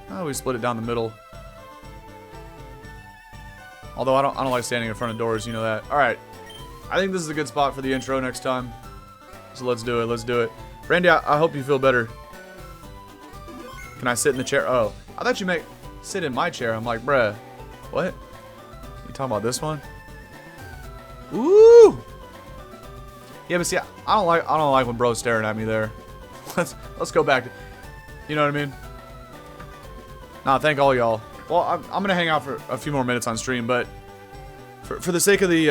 Oh, we split it down the middle. Although I don't like standing in front of doors, you know that. All right, I think this is a good spot for the intro next time. So let's do it. Let's do it. Randy, I hope you feel better. Can I sit in the chair? Oh, I thought you meant sit in my chair. I'm like, bruh, what? You talking about this one? Ooh. Yeah, but see, I don't like when bro's staring at me there. Let's go back to, you know what I mean? Nah, thank all y'all. Well, I'm gonna hang out for a few more minutes on stream, but for the sake of the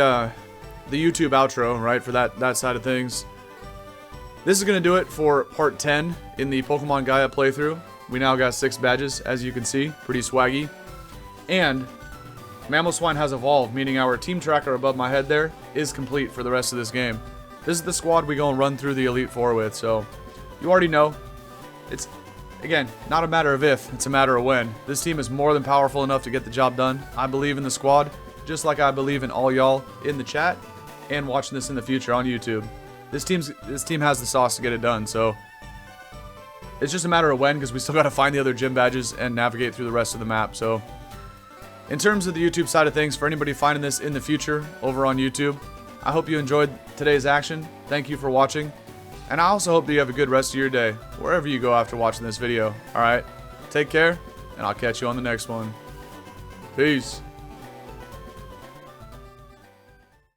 YouTube outro, right? For that side of things. This is going to do it for part 10 in the Pokemon Gaia playthrough. We now got 6 badges, as you can see. Pretty swaggy. And Mamoswine has evolved, meaning our team tracker above my head there is complete for the rest of this game. This is the squad we go and run through the Elite Four with, so you already know. It's, again, not a matter of if, it's a matter of when. This team is more than powerful enough to get the job done. I believe in the squad, just like I believe in all y'all in the chat and watching this in the future on YouTube. This team has the sauce to get it done, so it's just a matter of when, because we still got to find the other gym badges and navigate through the rest of the map. So in terms of the YouTube side of things, for anybody finding this in the future over on YouTube, I hope you enjoyed today's action. Thank you for watching, and I also hope that you have a good rest of your day wherever you go after watching this video. Alright, take care, and I'll catch you on the next one. Peace.